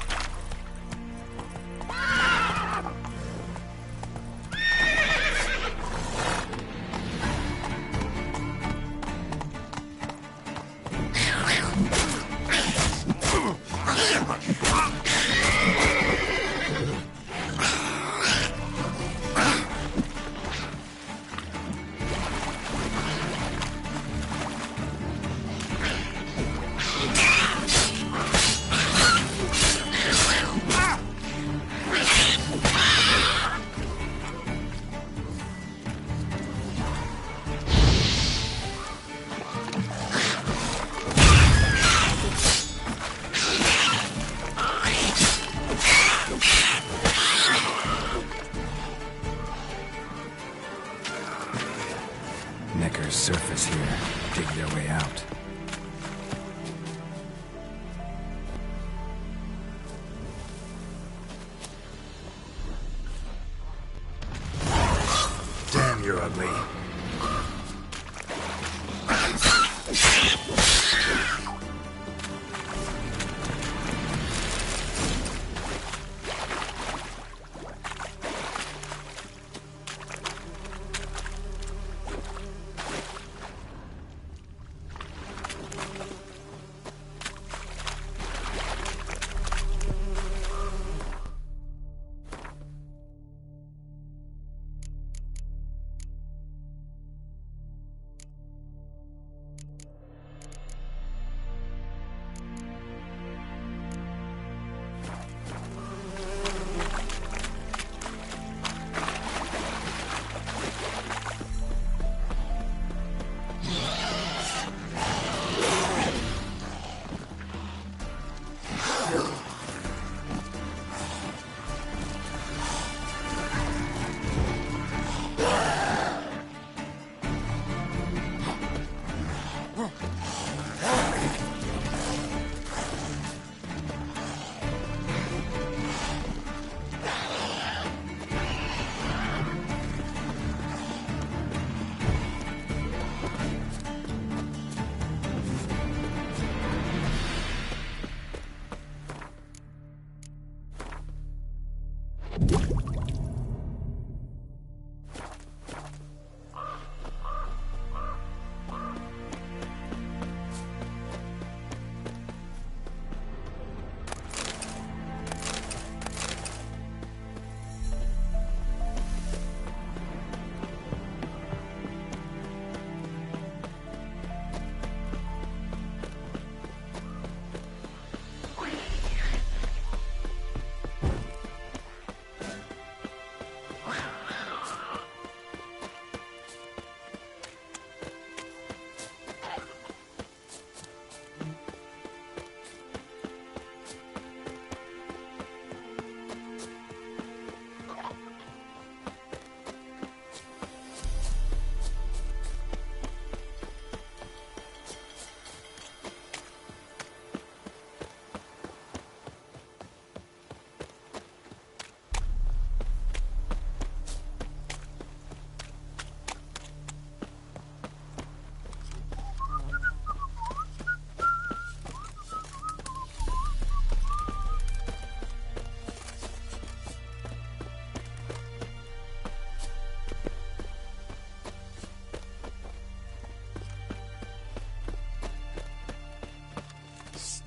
Neckar's surface here. Dig their way out. Damn, you're ugly.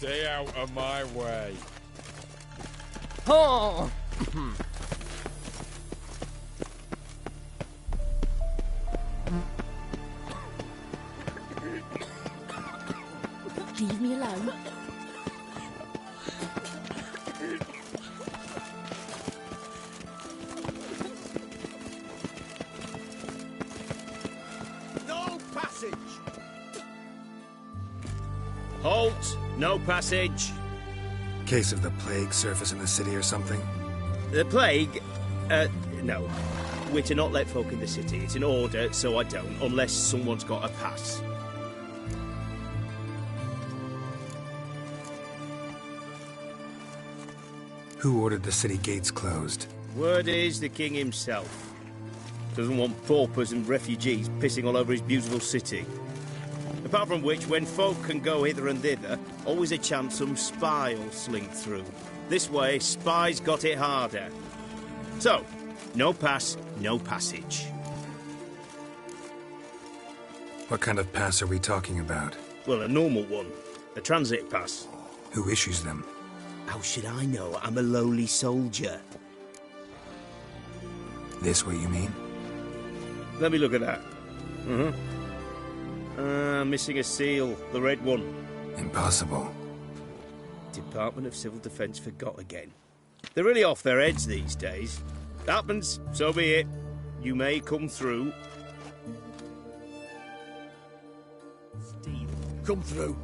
Stay out of my way. Oh! Leave me alone. No passage! Halt! No passage. Case of the plague surface in the city or something? The plague? No. we're to not let folk in the city. It's an order, so I don't, unless someone's got a pass. Who ordered the city gates closed? Word is the king himself. Doesn't want paupers and refugees pissing all over his beautiful city. Apart from which, when folk can go hither and thither, always a chance some spy will slink through. This way, spies got it harder. So, no pass, no passage. What kind of pass are we talking about? Well, a normal one. A transit pass. Who issues them? How should I know? I'm a lowly soldier. This what you mean? Let me look at that. Missing a seal. The red one. Impossible. Department of Civil Defence forgot again. They're really off their heads these days. Happens, so be it. You may come through. Steve, come through.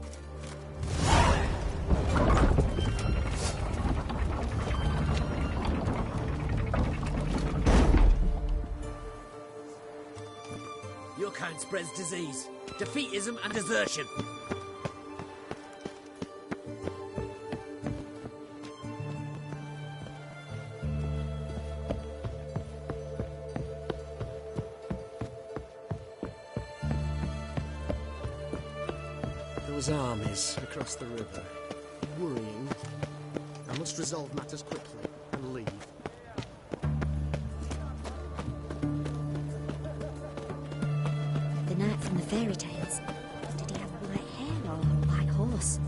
Your kind spreads disease, defeatism and desertion. Those armies across the river. Worrying. I must resolve matters quickly and leave. The knight from the fairy tales. Did he have white hair or a white horse?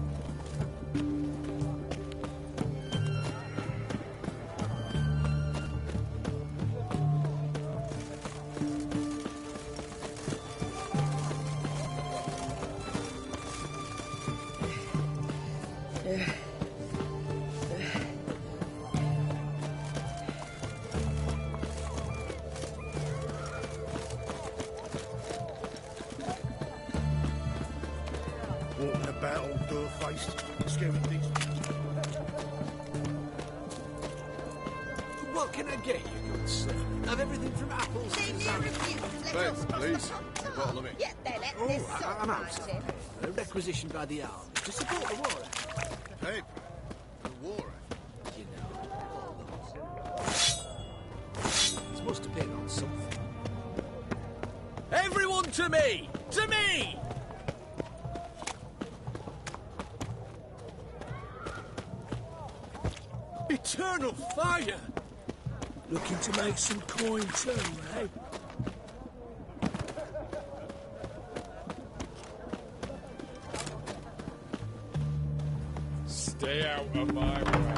Walking about all door-faced, scaring things. What can I get you, good sir? Have everything from apples to salad. Thanks, please. A bottle of it. Yeah, they let this I'm out. Requisitioned by the army to support the war effort. Hey, the war effort. You know, all those. It must have been on something. Everyone to me! To me! Eternal fire! Looking to make some coin too, eh? Stay out of my way.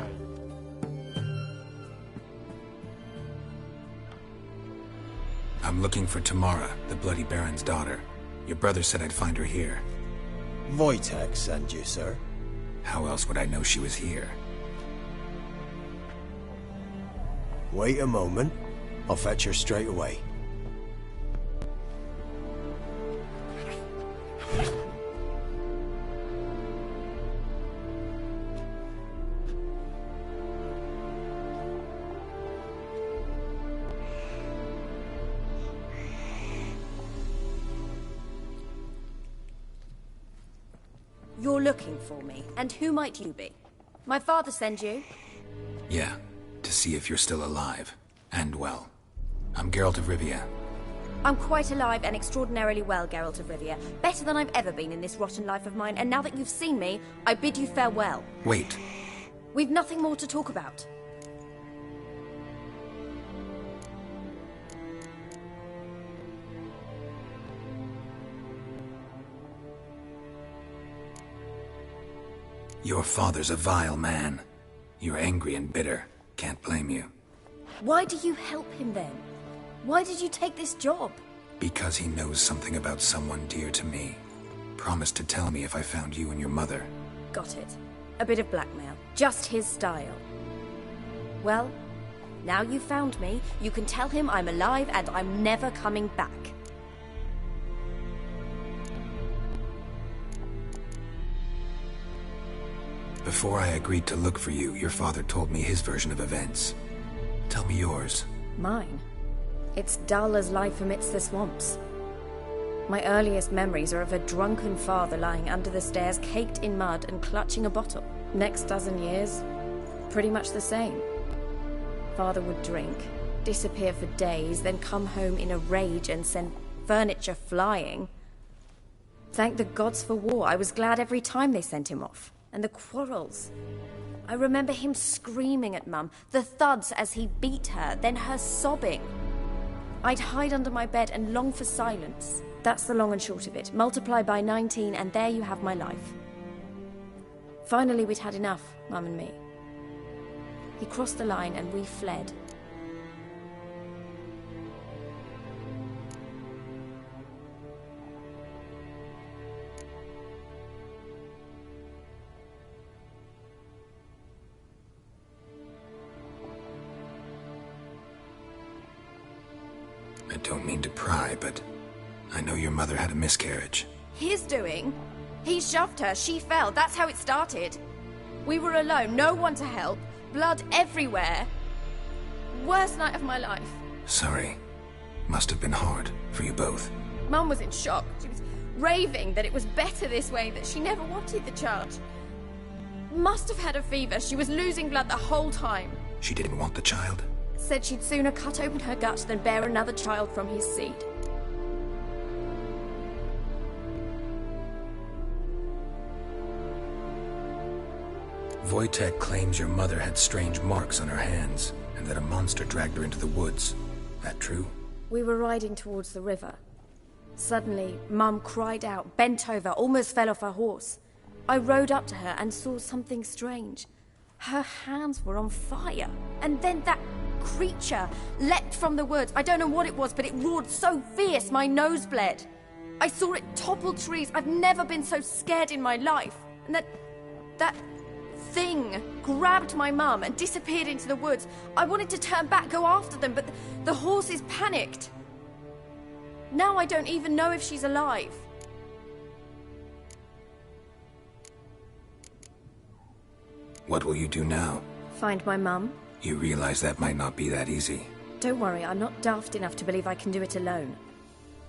I'm looking for Tamara, the Bloody Baron's daughter. Your brother said I'd find her here. Wojtek sent you, sir. How else would I know she was here? Wait a moment. I'll fetch her straight away. You're looking for me, and who might you be? My father sent you? Yeah, to see if you're still alive. And well. I'm Geralt of Rivia. I'm quite alive and extraordinarily well, Geralt of Rivia. Better than I've ever been in this rotten life of mine, and now that you've seen me, I bid you farewell. Wait. We've nothing more to talk about. Your father's a vile man. You're angry and bitter. Can't blame you. Why do you help him then? Why did you take this job? Because he knows something about someone dear to me. Promised to tell me if I found you and your mother. Got it. A bit of blackmail. Just his style. Well, now you've found me, you can tell him I'm alive and I'm never coming back. Before I agreed to look for you, your father told me his version of events. Tell me yours. Mine? It's dull as life amidst the swamps. My earliest memories are of a drunken father lying under the stairs, caked in mud and clutching a bottle. Next dozen years, pretty much the same. Father would drink, disappear for days, then come home in a rage and send furniture flying. Thank the gods for war. I was glad every time they sent him off. And the quarrels. I remember him screaming at Mum, the thuds as he beat her, then her sobbing. I'd hide under my bed and long for silence. That's the long and short of it. Multiply by 19 and there you have my life. Finally we'd had enough, Mum and me. He crossed the line and we fled. I don't mean to pry, but I know your mother had a miscarriage. His doing? He shoved her, she fell, that's how it started. We were alone, no one to help, blood everywhere. Worst night of my life. Sorry. Must have been hard for you both. Mum was in shock. She was raving that it was better this way, that she never wanted the child. Must have had a fever, she was losing blood the whole time. She didn't want the child? Said she'd sooner cut open her gut than bear another child from his seed. Wojtek claims your mother had strange marks on her hands, and that a monster dragged her into the woods. That true? We were riding towards the river. Suddenly, Mum cried out, bent over, almost fell off her horse. I rode up to her and saw something strange. Her hands were on fire. And then that creature leapt from the woods. I don't know what it was, but it roared so fierce my nose bled. I saw it topple trees. I've never been so scared in my life. And that thing grabbed my mum and disappeared into the woods. I wanted to turn back, go after them, but the horses panicked. Now I don't even know if she's alive. What will you do now? Find my mum. You realize that might not be that easy. Don't worry, I'm not daft enough to believe I can do it alone.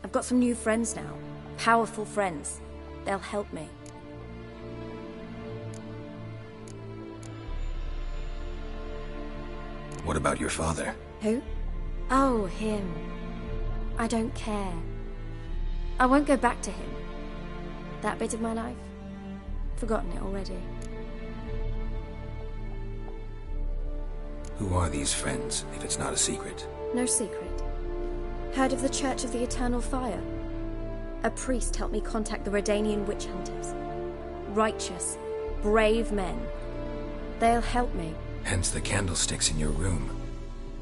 I've got some new friends now. Powerful friends. They'll help me. What about your father? Who? Oh, him. I don't care. I won't go back to him. That bit of my life? Forgotten it already. Who are these friends, if it's not a secret? No secret. Heard of the Church of the Eternal Fire? A priest helped me contact the Redanian witch hunters. Righteous, brave men. They'll help me. Hence the candlesticks in your room.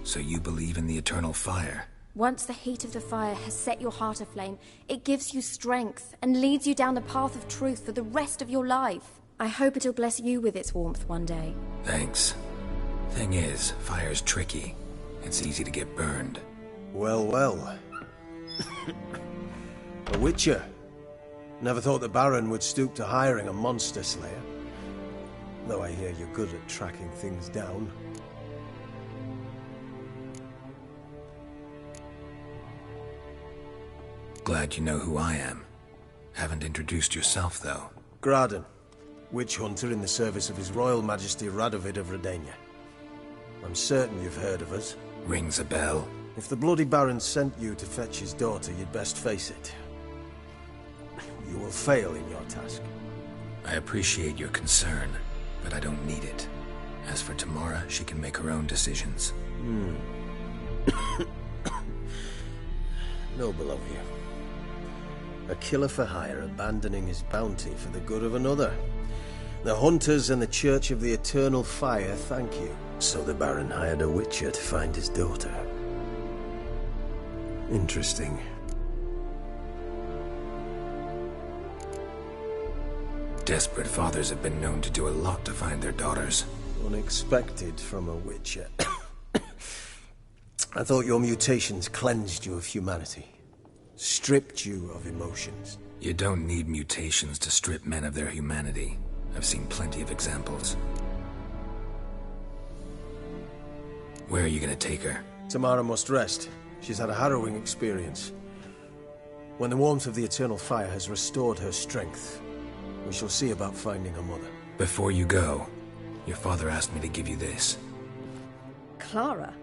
So you believe in the eternal fire? Once the heat of the fire has set your heart aflame, it gives you strength and leads you down the path of truth for the rest of your life. I hope it'll bless you with its warmth one day. Thanks. Thing is, fire's tricky. It's easy to get burned. Well, well. A witcher. Never thought the Baron would stoop to hiring a monster slayer. Though I hear you're good at tracking things down. Glad you know who I am. Haven't introduced yourself, though. Graden, witch hunter in the service of His Royal Majesty Radovid of Redania. I'm certain you've heard of us. Rings a bell. If the bloody Baron sent you to fetch his daughter, you'd best face it. You will fail in your task. I appreciate your concern, but I don't need it. As for Tamara, she can make her own decisions. Noble of you. A killer for hire abandoning his bounty for the good of another. The hunters and the Church of the Eternal Fire thank you. So the Baron hired a witcher to find his daughter. Interesting. Desperate fathers have been known to do a lot to find their daughters. Unexpected from a witcher. I thought your mutations cleansed you of humanity. Stripped you of emotions. You don't need mutations to strip men of their humanity. I've seen plenty of examples. Where are you gonna take her? Tamara must rest. She's had a harrowing experience. When the warmth of the eternal fire has restored her strength, we shall see about finding her mother. Before you go, your father asked me to give you this. Clara?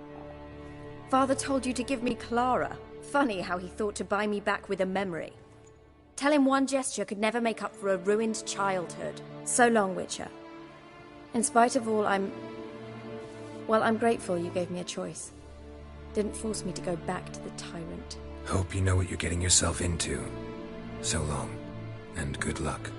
Father told you to give me Clara. Funny how he thought to buy me back with a memory. Tell him one gesture could never make up for a ruined childhood. So long, Witcher. In spite of all, I'm grateful you gave me a choice. Didn't force me to go back to the tyrant. Hope you know what you're getting yourself into. So long, and good luck.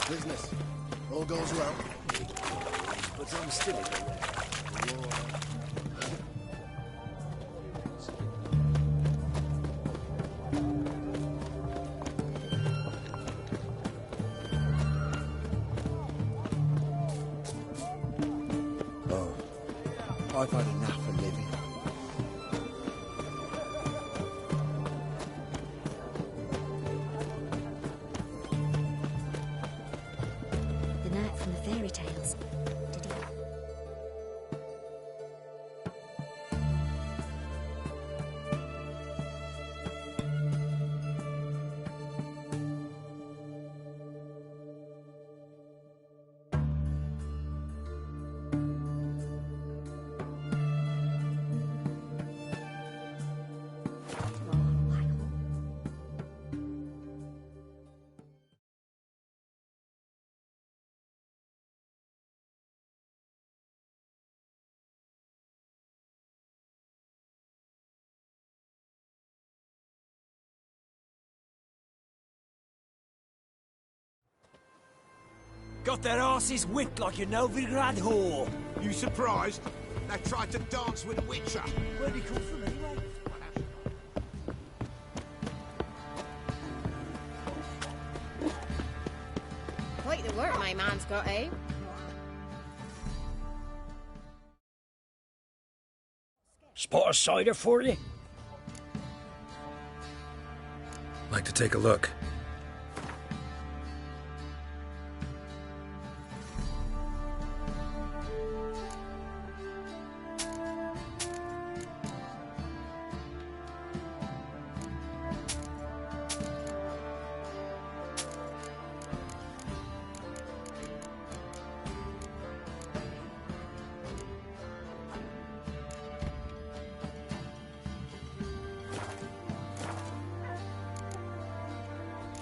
Business. All goes well. But I'm still in the way. I've had enough of living. The knight from the fairy tales. Did he? Got their asses whipped like a Novigrad whore. You surprised? They tried to dance with a witcher. Where'd he come from anyway? Quite the work my man's got, eh? Spot a cider for you? Like to take a look.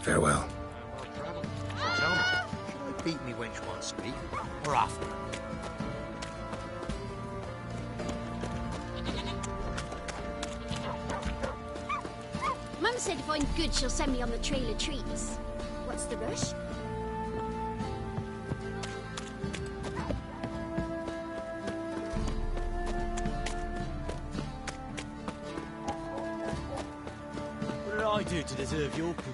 Farewell. So tell me, should I beat me wench once a week, or after? Mum said if I'm good, she'll send me on the trail of treats. What's the rush? What did I do to deserve your company?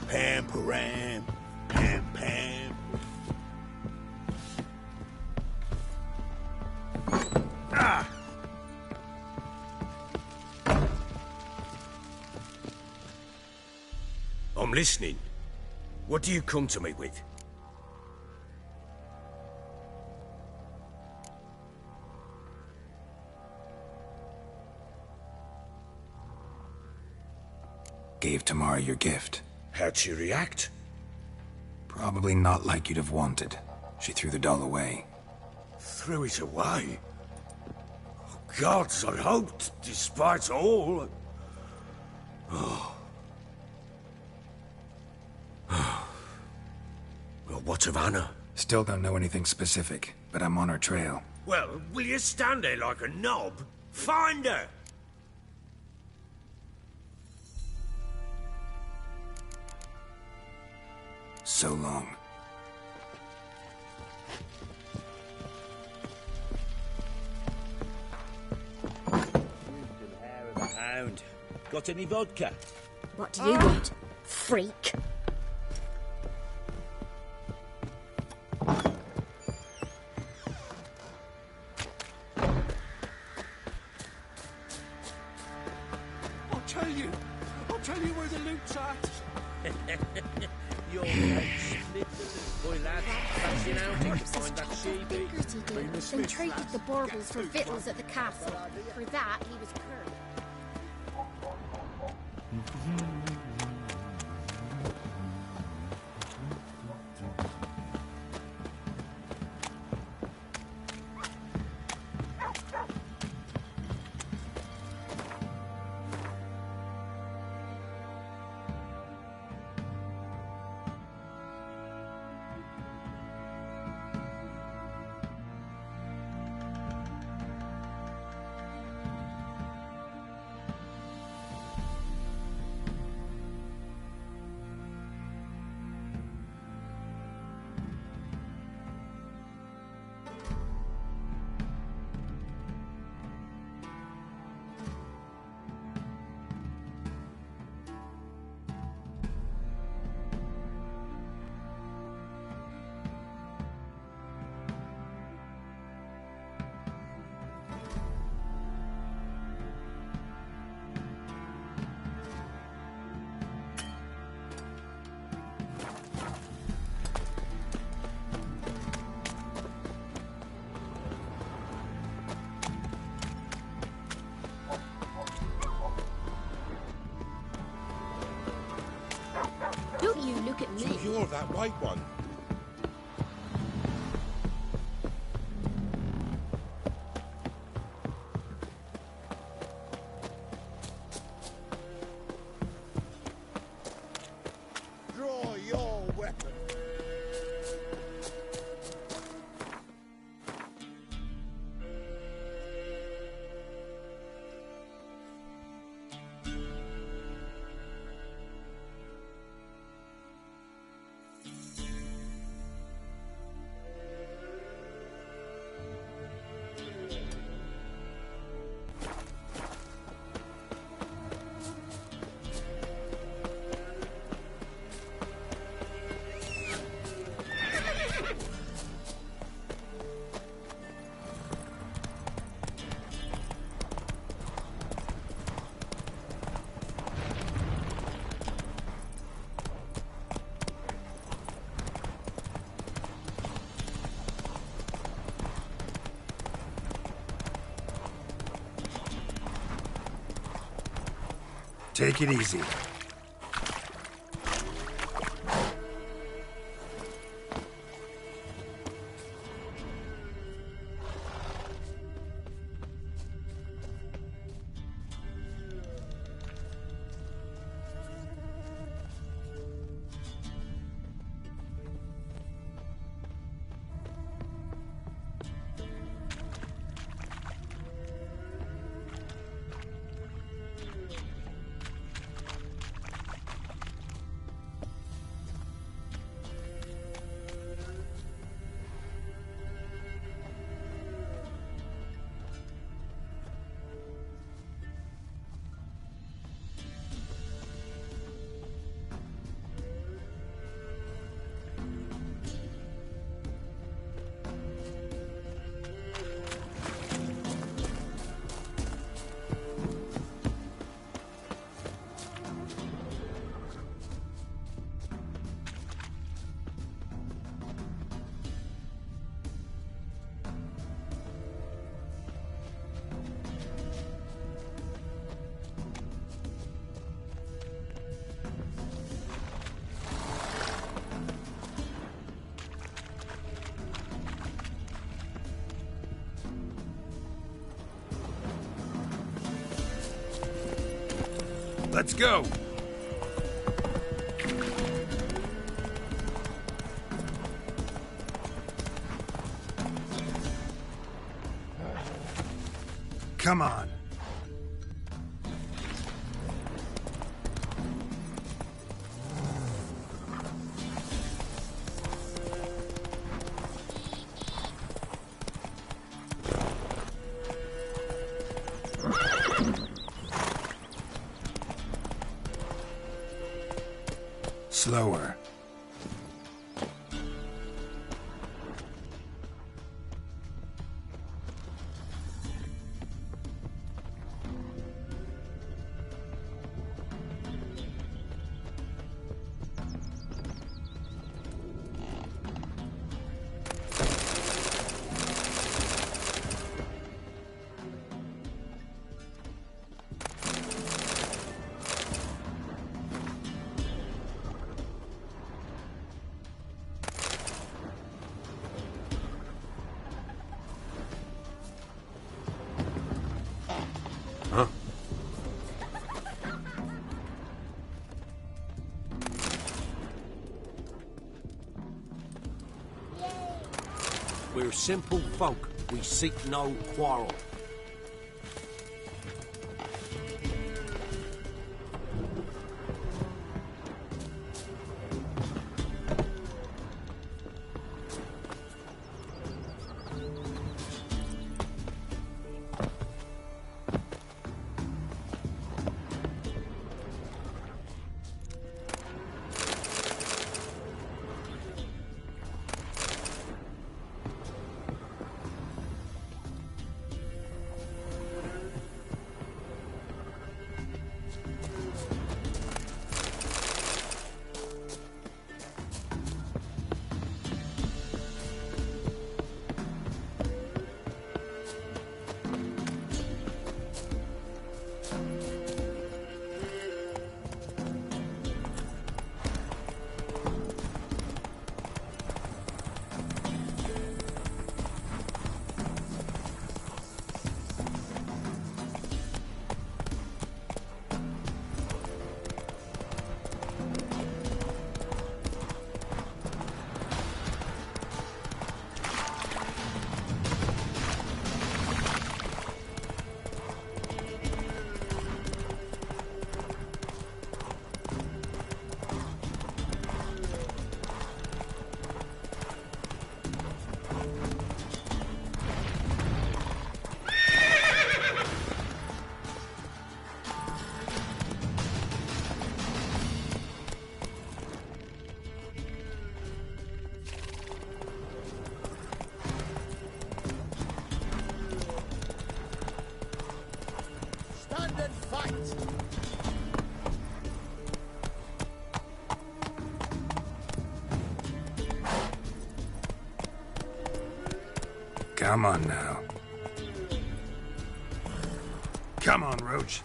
Pam, param, pam, pam. Ah! I'm listening. What do you come to me with? Gave Tamara your gift. How'd she react? Probably not like you'd have wanted. She threw the doll away. Threw it away? Oh, gods, I hoped, despite all... Oh. Well, what of Anna? Still don't know anything specific, but I'm on her trail. Well, will you stand there like a knob? Find her! So long. Hair of a hound. Got any vodka? What do you want, freak? I'll tell you where the loot's at. Your head split the loot, boy lad. Fancy an outing to find that sheep. Fingers he did, then traded the baubles for victuals at the castle. For that, he was cursed. So you're that white one. Draw your weapon. Take it easy. Let's go! Come on. Slower. Huh? We're simple folk. We seek no quarrel. Stand and fight! Come on now. Come on, Roach.